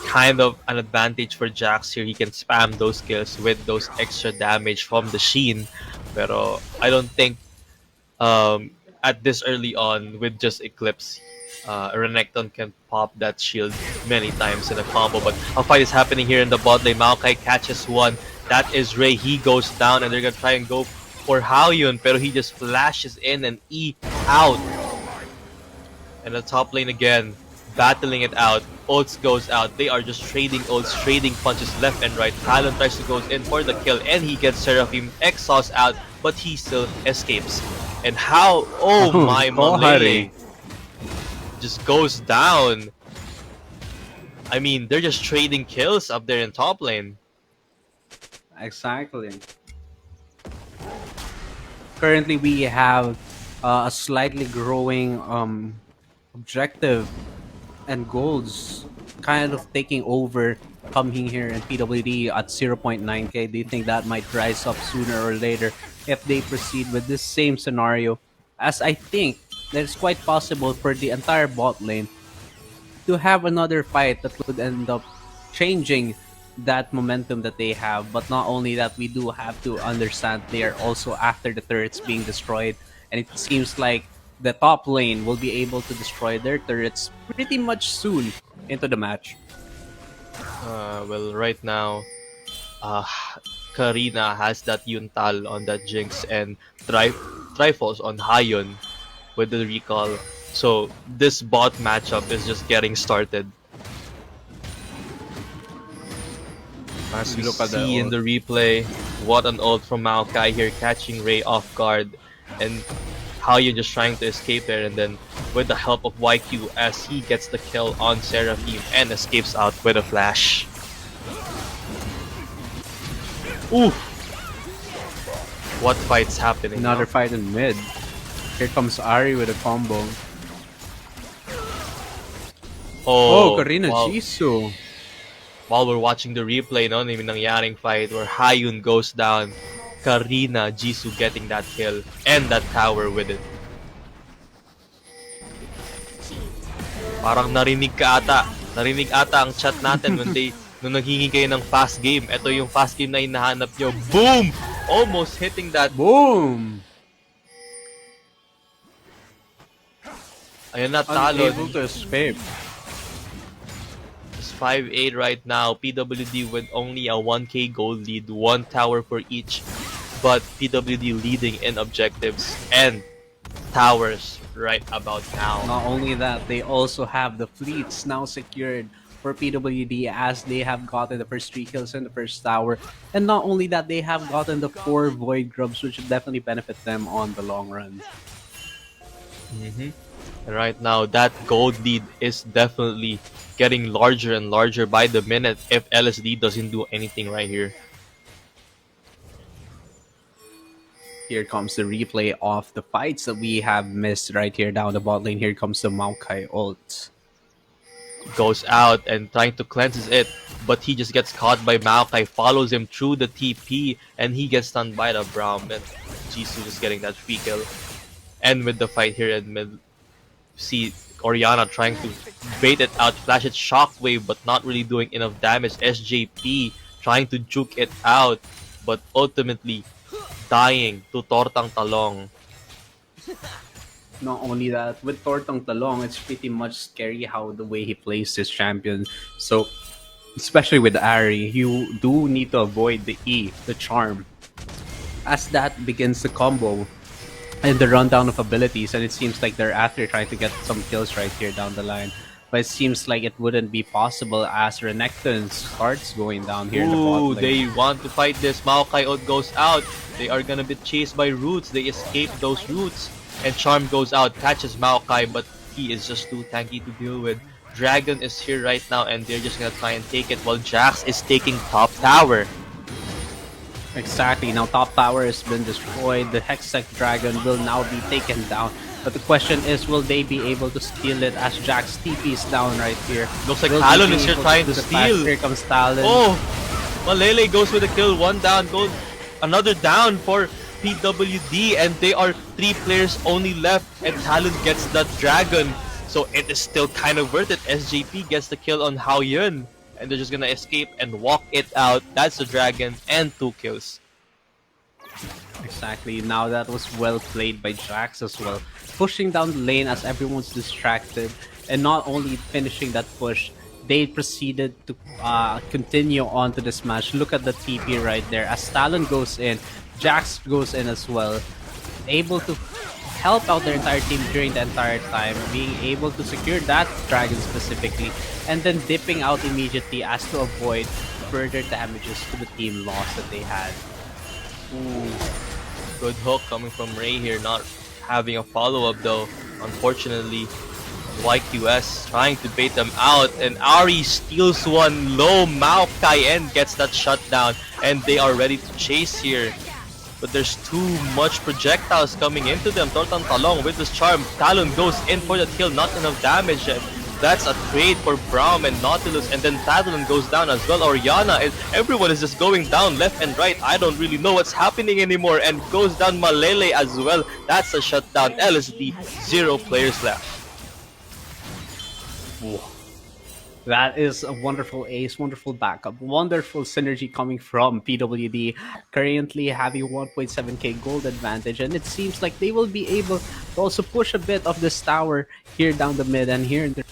Kind of an advantage for Jax here. He can spam those kills with those extra damage from the Sheen. Pero I don't think at this early on with just Eclipse, Renekton can pop that shield many times in a combo. But a fight is happening here in the bot lane. Maokai catches one. That is Ray. He goes down and they're gonna try and go for Haoyun, pero he just flashes in and E out. And the top lane again, battling it out. Ults goes out. They are just trading ults, trading punches left and right. Talon tries to go in for the kill and he gets Seraphim exhaust out, but he still escapes. And how? Oh my, Malele just goes down. I mean, they're just trading kills up there in top lane. Exactly. Currently, we have a slightly growing objective and goals kind of taking over coming here in PWD at 0.9k. Do you think that might rise up sooner or later if they proceed with this same scenario? As I think that it's quite possible for the entire bot lane to have another fight that would end up changing that momentum that they have. But not only that, we do have to understand they are also after the turrets being destroyed, and it seems like the top lane will be able to destroy their turrets pretty much soon into the match. Well, right now, uh, Karina has that Yuntal on that Jinx and Triforce on Hayon with the recall. So this bot matchup is just getting started. As we Look at the see in ult. the replay, what an ult from Maokai here, catching Ray off guard, and Haoyun just trying to escape there, and then with the help of YQ as he gets the kill on Seraphim and escapes out with a flash. Ooh! What fight's happening Another now? fight in mid. Here comes Ari with a combo. Oh, Karina while, Jisoo. while we're watching the replay, no, may nangyaring fight where Haoyun goes down, Karina, Jisoo getting that kill, and that tower with it. Parang narinig ata ang chat natin when nung naghingi kayo ng fast game. Ito yung fast game na hinahanap nyo. Boom! Almost hitting that. Boom! Ayun na, Talon. Unable to escape. It's 5-8 right now. PWD with only a 1k gold lead. One tower for each. But PWD leading in objectives and towers right about now. Not only that, they also have the fleets now secured for PWD as they have gotten the first 3 kills in the first tower. And not only that, they have gotten the 4 Void Grubs, which would definitely benefit them on the long run. And right now, that gold lead is definitely getting larger and larger by the minute if LSD doesn't do anything right here. Here comes the replay of the fights that we have missed right here down the bot lane. Here comes the Maokai ult. Goes out and trying to cleanses it, but he just gets caught by Maokai, follows him through the TP, and he gets stunned by the Braum, and Jisoo just getting that free kill. And with the fight here in mid, see Oriana trying to bait it out, flash it shockwave, but not really doing enough damage. SJP trying to juke it out, but ultimately dying to Tortang Talong. Not only that, with Tortong Talong, it's pretty much scary how the way he plays this champion. So, especially with Ari, you do need to avoid the E, the charm, as that begins the combo and the rundown of abilities. And it seems like they're after trying to get some kills right here down the line. But it seems like it wouldn't be possible as Renekton starts going down here in the bot Ooh, lane. they want to fight this. Maokai ult goes out. They are gonna be chased by roots. They escape those roots. And Charm goes out, catches Maokai, but he is just too tanky to deal with. Dragon is here right now, and they're just gonna try and take it while Jax is taking top tower. Exactly. Now top tower has been destroyed. The Hextech Dragon will now be taken down. But the question is, will they be able to steal it as Jax TP is down right here? Looks like Will Talon they is be here able trying do to the flash? steal. Here comes Talon. Oh! Malele goes with a kill, one down, goes another down for PWD, and they are 3 players only left, and Talon gets that dragon. So it is still kind of worth it. SJP gets the kill on Hao Yun, and they're just gonna escape and walk it out. That's the dragon and 2 kills. Exactly. Now that was well played by Jax as well. Pushing down the lane as everyone's distracted. And not only finishing that push, they proceeded to continue on to this match. Look at the TP right there. As Talon goes in, Jax goes in as well. Able to help out their entire team during the entire time. Being able to secure that dragon specifically. And then dipping out immediately as to avoid further damages to the team loss that they had. Ooh, good hook coming from Ray here, not having a follow-up though. Unfortunately, YQS trying to bait them out, and Ari steals one low. Maokai N gets that shutdown, and they are ready to chase here. But there's too much projectiles coming into them. Tortang Talong with this charm. Talon goes in for the kill, not enough damage. And that's a trade for Braum and Nautilus, and then Talon goes down as well. Oriana, and everyone is just going down left and right. I don't really know what's happening anymore, and goes down Malele as well. That's a shutdown. LSD, 0 players left. That is a wonderful ace, wonderful backup, wonderful synergy coming from PWD, currently having 1.7k gold advantage, and it seems like they will be able to also push a bit of this tower here down the mid, and here in the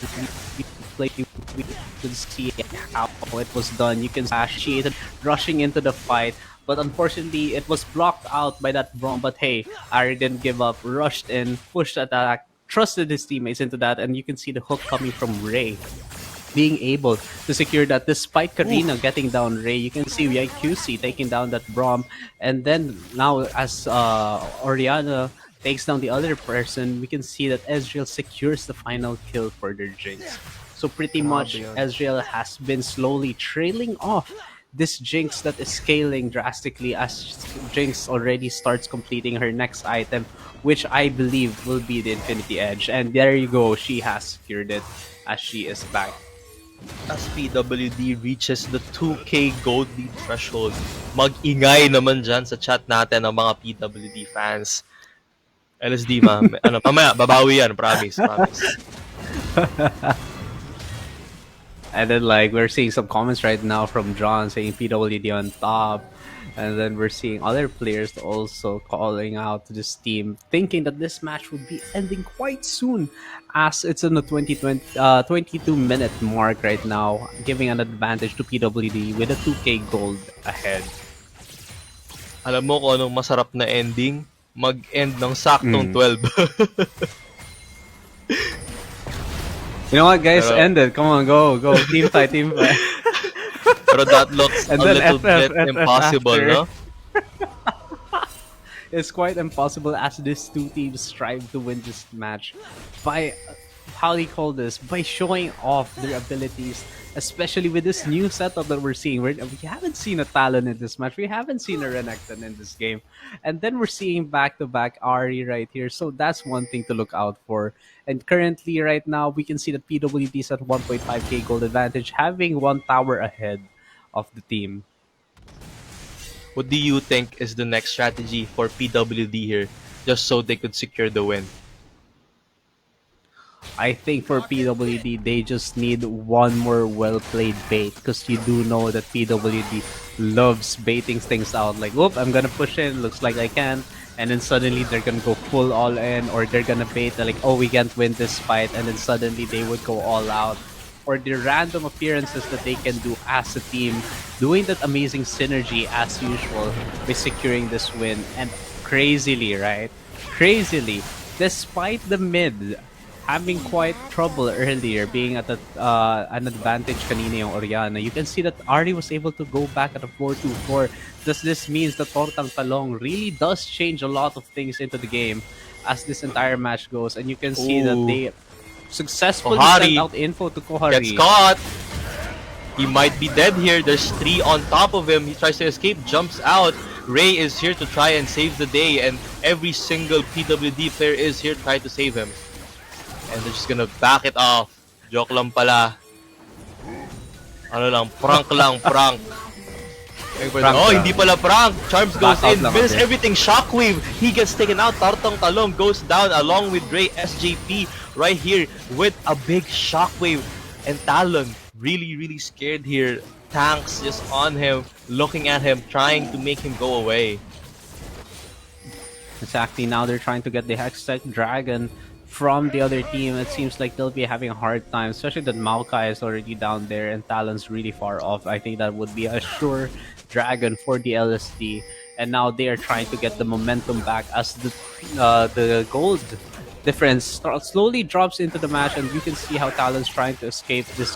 play we could see how it was done. You can see it rushing into the fight, but unfortunately it was blocked out by that Braum. But hey, Ari didn't give up, rushed in, pushed attack, trusted his teammates into that, and you can see the hook coming from Ray. Being able to secure that despite Karina getting down Ray, you can see YQC taking down that Braum, and then now as Oriana takes down the other person, we can see that Ezreal secures the final kill for their Jinx. So pretty much Ezreal has been slowly trailing off this Jinx that is scaling drastically as Jinx already starts completing her next item, which I believe will be the Infinity Edge. And there you go, she has secured it as she is back. As PWD reaches the 2k gold lead threshold, mag-ingay naman dyan sa chat natin ng mga PWD fans. LSD, ano, mamaya, babawi yan, promise. And then like we're seeing some comments right now from John saying PWD on top. And then we're seeing other players also calling out to this team, thinking that this match would be ending quite soon, as it's in the 22-minute mark right now, giving an advantage to PWD with a 2k gold ahead. Alam mo kung anong masarap na ending? Mag-end ng saktong 12. You know what, guys? Pero, End it. Come on, go. Team fight, team fight. Pero that looks And a then little bit FF impossible, after. no? It's quite impossible as these two teams strive to win this match by, how do you call this, by showing off their abilities, especially with this new setup that we're seeing. We haven't seen a Talon in this match. We haven't seen a Renekton in this game. And then we're seeing back-to-back Ari right here. So that's one thing to look out for. And currently, right now, we can see that PWD is at 1.5k gold advantage, having one tower ahead of the team. What do you think is the next strategy for PWD here, just so they could secure the win? I think for PWD, they just need one more well-played bait, because you do know that PWD loves baiting things out. Like, whoop, I'm gonna push in, looks like I can, and then suddenly they're gonna go full all in, or they're gonna bait, they're like, oh, we can't win this fight, and then suddenly they would go all out. Or the random appearances that they can do as a team, doing that amazing synergy as usual by securing this win. And crazily, right? Crazily, despite the mid having quite trouble earlier, being at an advantage kanina yung Oriana, you can see that Ari was able to go back at a 4-2-4. This means that Tortang Talong really does change a lot of things into the game, as this entire match goes, and you can see that Ooh. they successfully sent Kohari out info to gets Kohari. caught. He might be dead here. There's 3 on top of him. He tries to escape, jumps out. Ray is here to try and save the day, and every single PWD player is here trying to save him. And they're just gonna back it off. Joke lang pala. Ano lang, prank lang, prank. Oh, hindi pala prank. Charms goes Back out in, lang misses kasi. everything. Shockwave. He gets taken out. Tartong Talong goes down along with Ray. SJP right here with a big shockwave. And Talon really, really scared here. Tanks just on him, looking at him, trying to make him go away. Exactly. Now they're trying to get the Hextech Dragon from the other team. It seems like they'll be having a hard time, especially that Maokai is already down there and Talon's really far off. I think that would be a sure dragon for the LSD. And now they are trying to get the momentum back as the gold difference slowly drops into the match, and you can see how Talon's trying to escape this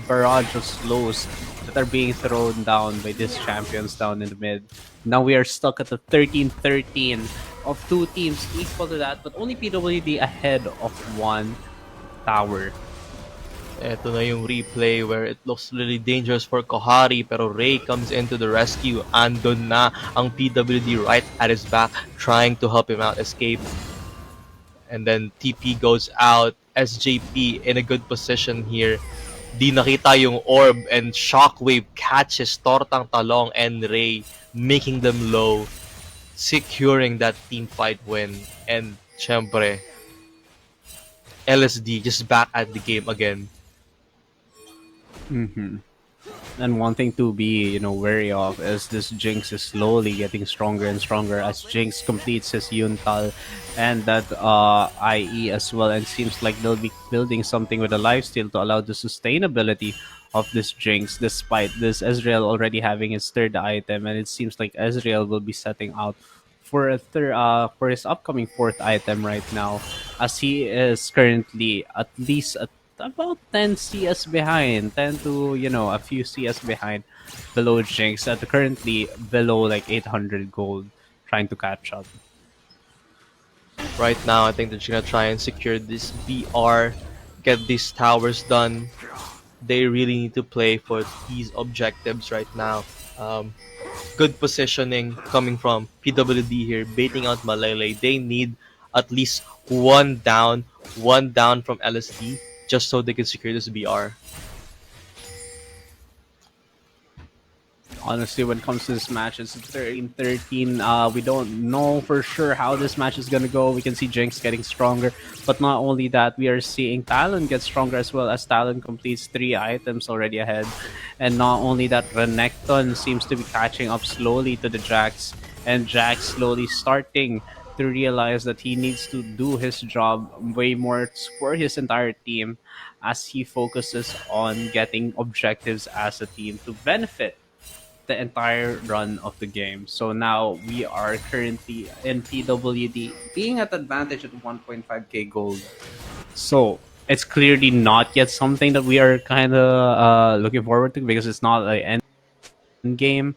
barrage of slows that are being thrown down by these champions down in the mid. Now we are stuck at the 13-13 of 2 teams equal to that, but only PWD ahead of 1 tower. Ito na yung replay where it looks really dangerous for Kohari, pero Ray comes into the rescue. Andun na ang PWD right at his back, trying to help him out escape. And then TP goes out. SJP in a good position here. Di nakita yung orb, and Shockwave catches Tortang Talong and Ray, making them low, securing that team fight win. And syempre, LSD just back at the game again. And one thing to be, wary of is this Jinx is slowly getting stronger and stronger as Jinx completes his Yuntal and that IE as well, and seems like they'll be building something with a lifesteal to allow the sustainability of this Jinx, despite this Ezreal already having his 3rd item, and it seems like Ezreal will be setting out for for his upcoming 4th item right now, as he is currently at least about 10 CS behind, 10 to a few CS behind below Jinx, at currently below like 800 gold, trying to catch up. Right now, I think they're just gonna try and secure this BR, get these towers done. They really need to play for these objectives right now. Good positioning coming from PWD here, baiting out Malele. They need at least one down from LSD, just so they can secure this BR. Honestly, when it comes to this match, it's 13-13. We don't know for sure how this match is gonna go. We can see Jinx getting stronger, but not only that, we are seeing Talon get stronger as well, as Talon completes 3 items already ahead. And not only that, Renekton seems to be catching up slowly to the Jax, and Jax slowly starting to realize that he needs to do his job way more for his entire team, as he focuses on getting objectives as a team to benefit the entire run of the game. So now we are currently in PWD being at advantage at 1.5k gold. So it's clearly not yet something that we are kind of looking forward to, because it's not an end game,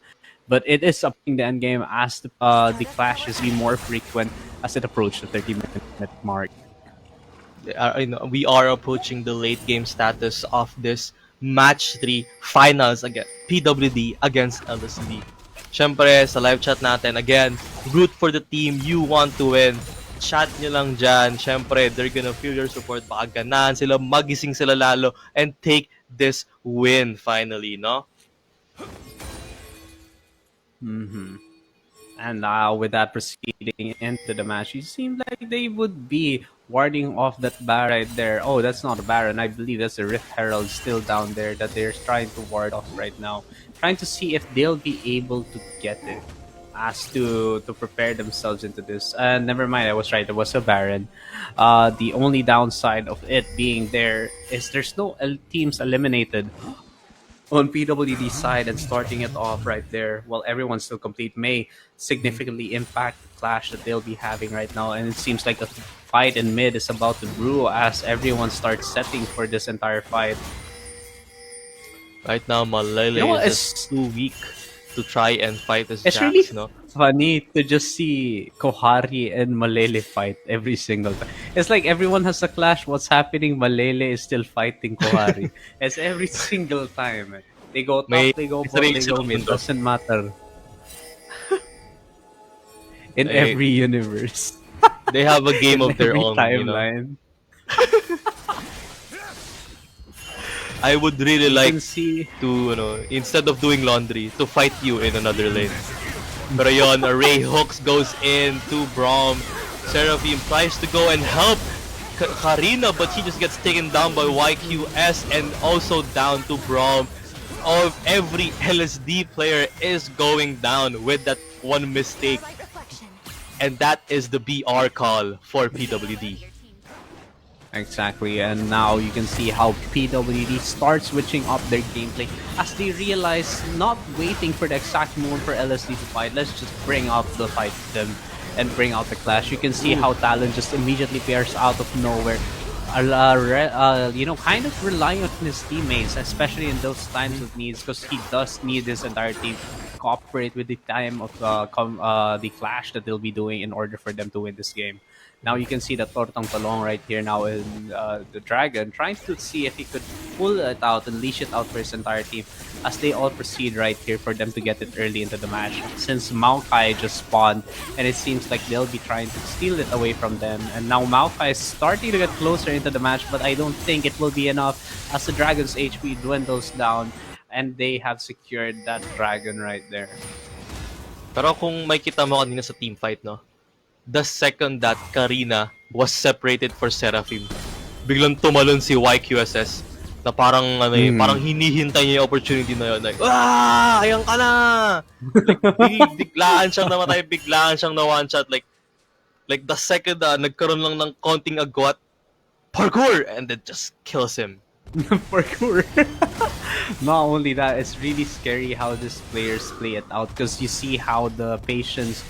but it is something the end game as the clashes be more frequent as it approaches the 30-minute mark. We are approaching the late game status of this match 3 finals against PWD against LSD. Syempre, sa live chat natin, again, root for the team you want to win. Chat nyo lang dyan. Syempre, they're gonna feel your support. Baka ganahan sila, magising sila lalo, and take this win finally, no? And now, with that proceeding into the match, it seemed like they would be warding off that Baron right there. Oh, that's not a Baron. I believe that's a Rift Herald still down there that they're trying to ward off right now. Trying to see if they'll be able to get it, as to prepare themselves into this. Never mind, I was right. It was a Baron. The only downside of it being there is there's no teams eliminated on PWD side, and starting it off right there while everyone's still complete may significantly impact the clash that they'll be having right now. And it seems like a fight in mid is about to brew as everyone starts setting for this entire fight. Right now, Malele You know what, is just too weak to try and fight this it's Jax, really- no? funny to just see Kohari and Malele fight every single time. It's like everyone has a clash. What's happening? Malele is still fighting Kohari. It's every single time. Eh. They go May top, they go bot, sarili they go silang mid. mundo. Doesn't matter. In Like, every universe, they have a game in of their every own, you know. timeline, I would really you like can see. to, instead of doing laundry, to fight you in another lane. Pero yon, a Ray Hooks goes in to Braum. Seraphim tries to go and help Karina, but he just gets taken down by YQS and also down to Braum. Every LSD player is going down with that one mistake. And that is the BR call for PWD. Exactly, and now you can see how PWD starts switching up their gameplay as they realize not waiting for the exact moment for LSD to fight. Let's just bring up the fight to them and bring out the clash. You can see how Talon just immediately pairs out of nowhere. Kind of relying on his teammates, especially in those times of needs, because he does need his entire team to cooperate with the time of the clash that they'll be doing in order for them to win this game. Now you can see the Tortang Talong right here now in the Dragon, trying to see if he could pull it out and leash it out for his entire team as they all proceed right here for them to get it early into the match. Since Maokai just spawned, and it seems like they'll be trying to steal it away from them. And now Maokai is starting to get closer into the match, but I don't think it will be enough as the Dragon's HP dwindles down and they have secured that Dragon right there. Pero kung makita mo kanina sa team fight, no? The second that Karina was separated for Seraphim, biglang tumalon si YQSS na parang parang hinihintay niya yung opportunity na yun. Like, ayan ka na! Like, biglaan siyang namatay, biglaan siyang na one shot. Like the second nagkaroon lang ng konting agwat, parkour! And it just kills him. Parkour. Not only that, it's really scary how these players play it out because you see how the patience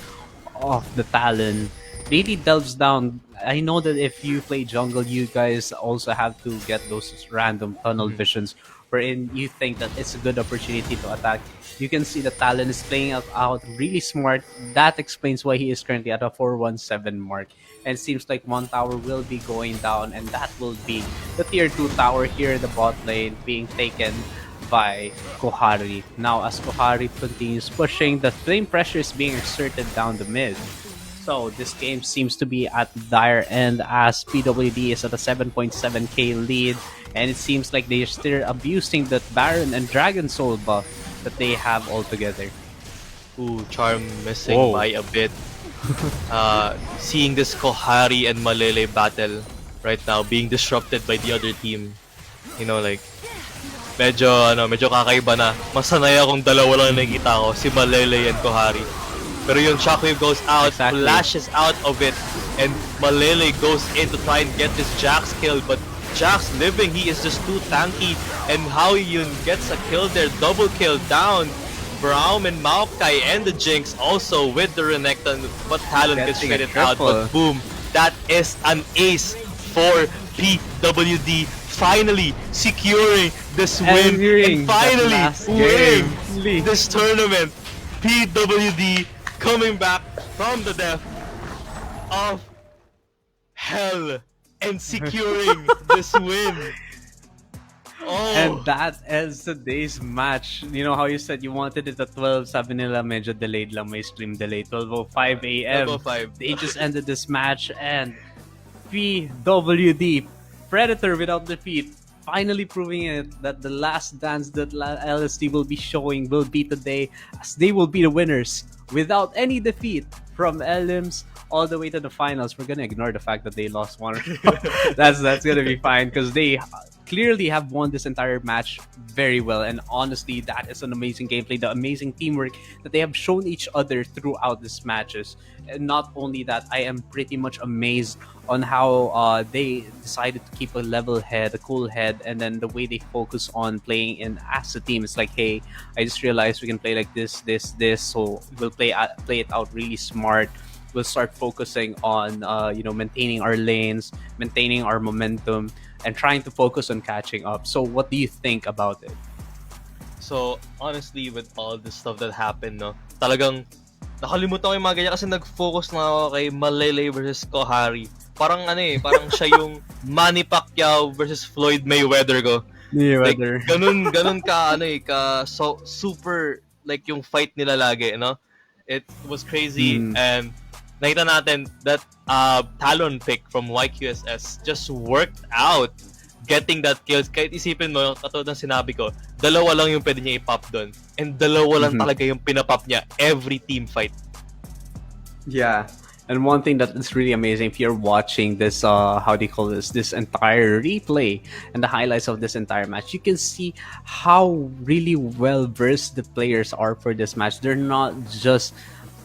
of the Talon really delves down. I know that if you play jungle, you guys also have to get those random tunnel visions wherein you think that it's a good opportunity to attack. You can see the Talon is playing out really smart. That explains why he is currently at a 417 mark. And it seems like one tower will be going down, and that will be the tier 2 tower here in the bot lane being taken by Kohari. Now, as Kohari continues pushing, the flame pressure is being exerted down the mid. So, this game seems to be at the dire end as PWD is at a 7.7k lead, and it seems like they're still abusing that Baron and Dragon Soul buff that they have altogether. Ooh, Charm missing Whoa. by a bit. Seeing this Kohari and Malele battle right now being disrupted by the other team, like medyo kakaiba na. Masanay akong dalawa lang nakikita ko, si Malele and Kohari. Pero yung Shockwave goes out, Exactly. flashes out of it, and Malele goes in to try and get this Jax kill, but Jax living, he is just too tanky, and how Yun gets a kill there, double kill down. Braum and Maokai and the Jinx also with the Renekton, but Talon gets Getting a shredded out, but triple. boom, that is an ace for PWD. Finally securing this win Entering and finally that last winning game. this tournament. PWD coming back from the depth of hell and securing this win. Oh. And that ends today's match. You know how you said you wanted it at 12, sabi nila medyo delayed lang, may stream delay. 12:05 a.m. 12:05. They just ended this match and PWD, Predator without defeat, finally proving it that the last dance that LSD will be showing will be today, as they will be the winners without any defeat from Elims all the way to the finals. We're gonna ignore the fact that they lost one. That's gonna be fine because they clearly have won this entire match very well, and honestly that is an amazing gameplay, the amazing teamwork that they have shown each other throughout these matches. And not only that, I am pretty much amazed on how they decided to keep a level head, a cool head, and then the way they focus on playing in as a team. It's like, hey, I just realized we can play like this, so we'll play it out really smart. We'll start focusing on maintaining our lanes, maintaining our momentum, and trying to focus on catching up. So what do you think about it? So honestly, with all the stuff that happened, no, talagang nakalimutan ko yung mga ganyan kasi nag-focus na ako kay Malele versus Kohari. Parang parang siya yung Manny Pacquiao versus Floyd Mayweather ko. Like, Mayweather. ganun ka, so super, like, yung fight nila lagi, It was crazy, Mm. and nakita natin that Talon pick from YQSS just worked out getting that kills. Kahit isipin mo, katulad ng sinabi ko, dalawa lang yung pwede niya i-pop doon. And dalawa lang talaga yung pinapop niya every team fight. Yeah. And one thing that is really amazing, if you're watching this, how do you call this entire replay and the highlights of this entire match, you can see how really well versed the players are for this match. They're not just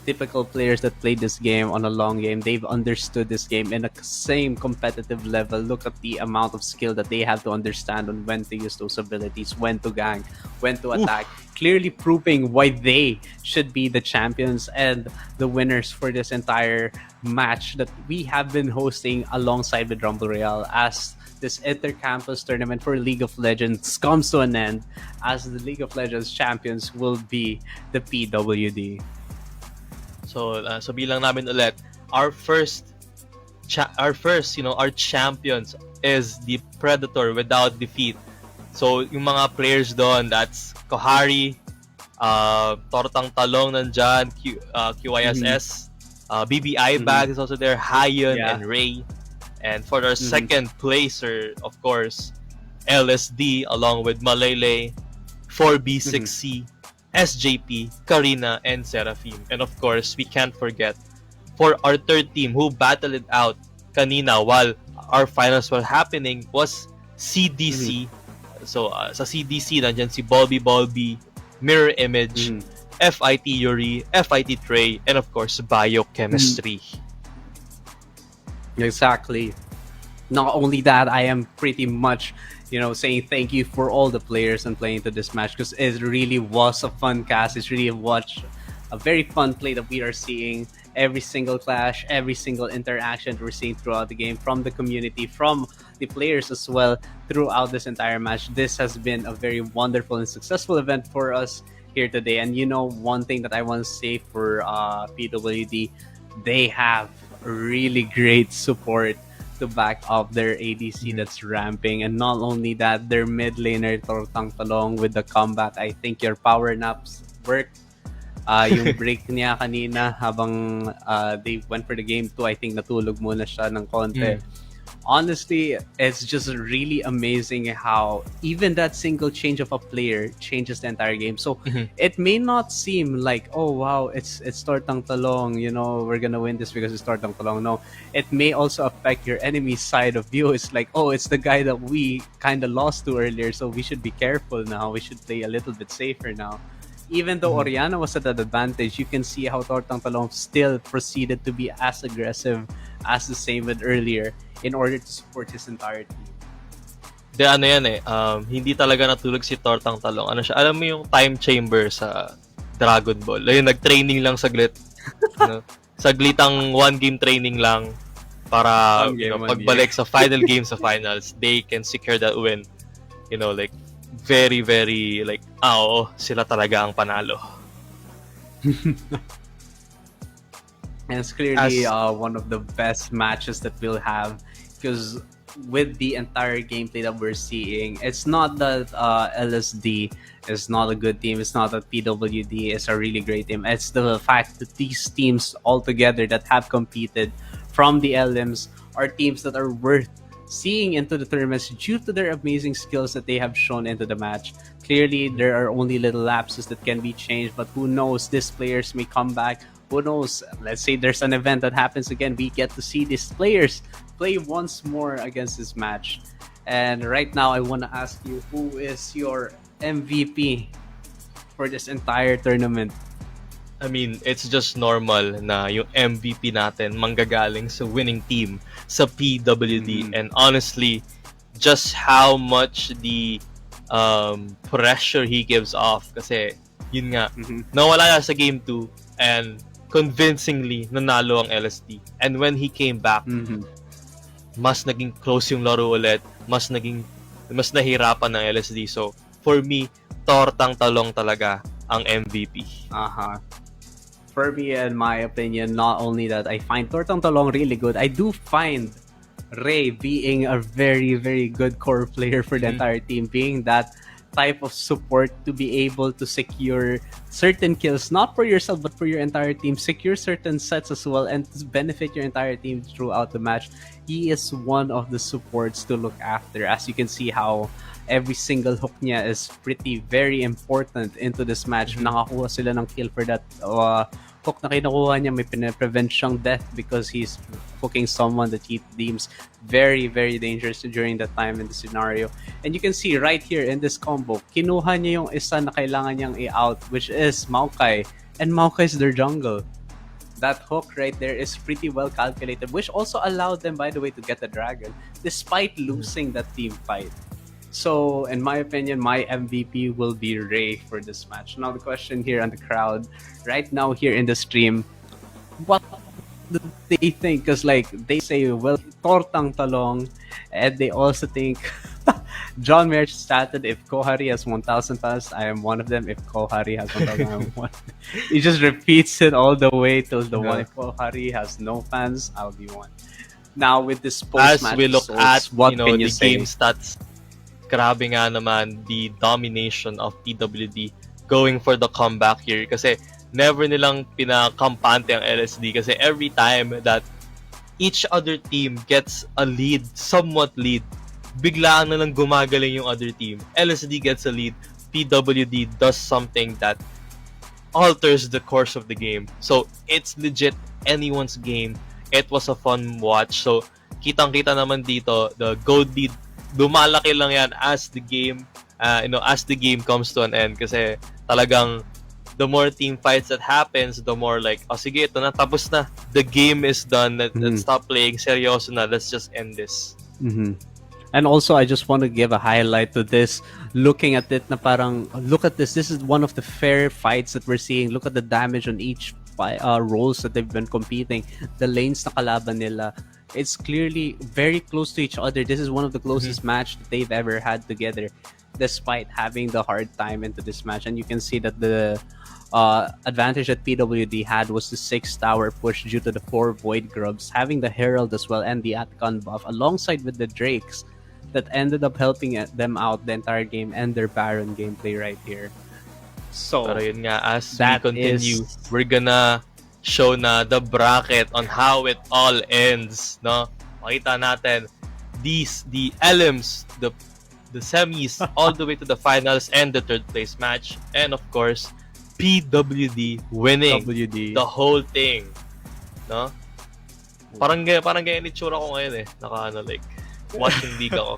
typical players that play this game on a long game. They've understood this game in a same competitive level. Look at the amount of skill that they have to understand on when to use those abilities, when to gank, when to attack. Clearly proving why they should be the champions and the winners for this entire match that we have been hosting alongside with Rumble Royale, as this Intercampus tournament for League of Legends comes to an end, as the League of Legends champions will be the PWD. So, sabihin lang namin ulit, our champions is the Predator without defeat. So, yung mga players doon, that's Kohari, Tortang Talong nandyan, QISS, BBI Bag is also there, Hayon and Ray. And for our second placer, of course, LSD along with Malele, 4B6C, SJP, Karina, and Seraphim. And of course, we can't forget for our third team who battled it out kanina while our finals were happening was CDC. So, sa CDC, nandyan si Bolby, Mirror Image, FIT Yuri, FIT Trey, and of course, Biochemistry. Exactly. Not only that, I am pretty much, saying thank you for all the players and playing to this match, because it really was a fun cast. It's really a very fun play that we are seeing. Every single clash, every single interaction we're seeing throughout the game from the community, from the players as well throughout this entire match. This has been a very wonderful and successful event for us here today. And one thing that I want to say for PWD, they have really great support to back up their ADC that's ramping. And not only that, their mid laner Tortang Talong with the comeback. I think your power naps worked. Yung break niya kanina habang they went for the game 2, I think natulog muna siya ng konti. Honestly, it's just really amazing how even that single change of a player changes the entire game. So it may not seem like, oh wow, it's Tortang Talong, we're gonna win this because it's Tortang Talong. No, it may also affect your enemy's side of view. It's like, oh, it's the guy that we kind of lost to earlier, so we should be careful now. We should play a little bit safer now. Even though Oriana was at an advantage, you can see how Tortang Talong still proceeded to be as aggressive as the same with earlier in order to support his entire team. De hindi talaga natulog si Tortang Talong. Ano siya, alam mo yung time chamber sa Dragon Ball. Yung nag-training lang saglit. Saglitang one game training lang para pagbalik sa final game sa finals, they can secure that win. Like very, very like, oo, sila talaga ang panalo. And it's clearly one of the best matches that we'll have, because with the entire gameplay that we're seeing, it's not that LSD is not a good team, it's not that PWD is a really great team. It's the fact that these teams all together that have competed from the LMs are teams that are worth seeing into the tournaments due to their amazing skills that they have shown into the match. Clearly, there are only little lapses that can be changed, but who knows, these players may come back. Who knows, let's say there's an event that happens again, we get to see these players play once more against this match. And right now, I want to ask you, who is your MVP for this entire tournament? I mean, it's just normal na yung MVP natin manggagaling sa winning team sa PWD. And honestly, just how much the pressure he gives off. Kasi, yun nga, nawala na sa game 2 and convincingly nanalo ang LSD. And when he came back, mas naging close yung laro ulit, mas nahirapan ng LSD. So, for me, Tortang Talong talaga ang MVP. for me, in my opinion, not only that I find Tortang Talong really good, I do find Ray being a very, very good core player for the entire team, being that type of support to be able to secure certain kills, not for yourself, but for your entire team, secure certain sets as well, and to benefit your entire team throughout the match. He is one of the supports to look after. As you can see how every single hook niya is pretty very important into this match. Nakakuha sila ng kill for that hook na kinukuha niya. May prevent siyang death because he's hooking someone that he deems very, very dangerous during that time in the scenario. And you can see right here in this combo, kinuha niya yung isa na kailangan niyang i-out, which is Maokai. And Maokai is their jungle. That hook right there is pretty well calculated, which also allowed them, by the way, to get the dragon, despite losing that team fight. So, in my opinion, my MVP will be Ray for this match. Now, the question here on the crowd, right now here in the stream, what do they think? Because, like, they say, well, Tortang Talong, and they also think John Mayer stated if Kohari has 1,000 fans, I am one of them. If Kohari has 1,000, I am one. He just repeats it all the way till the one. If Kohari has no fans, I'll be one. Now, with this post-match As we look results, at what can you the say? game stats, grabe nga naman the domination of PWD going for the comeback here kasi never nilang pinakampante ang LSD kasi every time that each other team gets a lead, somewhat lead, biglaan na lang gumagaling yung other team. LSD gets a lead, PWD does something that alters the course of the game. So, it's legit anyone's game. It was a fun watch. So, kitang-kita naman dito, the gold lead, lumalaki lang yan as the game, as the game comes to an end. Kasi talagang, the more team fights that happens, the more like, oh sige, ito na, tapos na. The game is done. Let's stop playing. Seryoso na. Let's just end this. And also, I just want to give a highlight to this. Looking at it, na parang, look at this. This is one of the fair fights that we're seeing. Look at the damage on each roles that they've been competing. The lanes na kalaban nila. It's clearly very close to each other. This is one of the closest match that they've ever had together, despite having the hard time into this match. And you can see that the advantage that PWD had was the 6-tower push due to the 4 Void Grubs, having the Herald as well and the Atcon buff, alongside with the Drakes, that ended up helping them out the entire game and their Baron gameplay right here. So, pero yun nga, as we continue, we're gonna show na the bracket on how it all ends, no? Makita natin the elims, the semis, all the way to the finals and the third place match, and of course PWD winning the whole thing, no? Parang ganyan itsura ko ngayon eh, like watching league ako.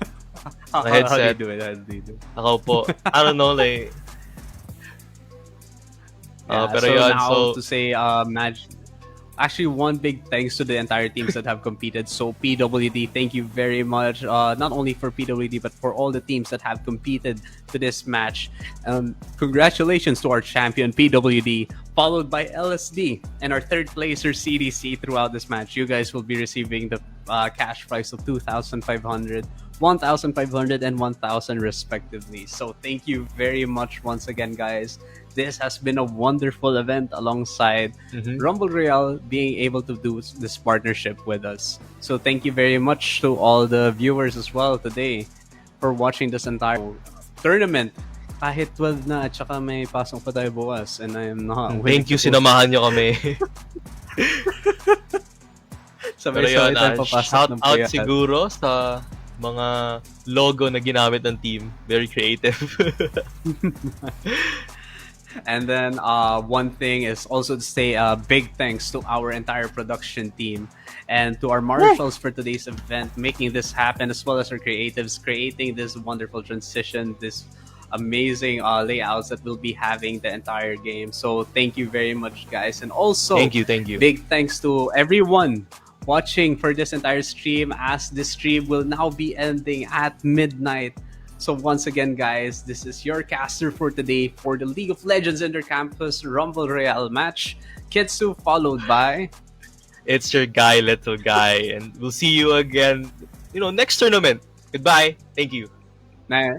Headset. How do you do it? Nakaupo. I don't know, like pero so yun, now to say actually one big thanks to the entire teams that have competed. So PWD, thank you very much, not only for PWD but for all the teams that have competed to this match. Congratulations to our champion PWD, followed by LSD and our third placer CDC. Throughout this match, you guys will be receiving the cash prize of 2,500, 1,500 and 1,000 respectively. So thank you very much once again, guys. This has been a wonderful event alongside Rumble Royale being able to do this partnership with us. So thank you very much to all the viewers as well today for watching this entire tournament. Kahit 12 na at saka may pasok pa tayo bukas, and I am not thank you, sinamahan nyo kami. Pero yun, shout out siguro sa mga logo na ginamit ng team. Very creative. And then one thing is also to say big thanks to our entire production team and to our marshals for today's event, making this happen, as well as our creatives creating this wonderful transition, this amazing layouts that we'll be having the entire game. So thank you very much, guys. And also thank you. Big thanks to everyone watching for this entire stream, as this stream will now be ending at midnight. So once again, guys, this is your caster for today for the League of Legends Intercampus Rumble Royale match. Kitsu, followed by... It's your guy, little guy. And we'll see you again, next tournament. Goodbye. Thank you. Nah.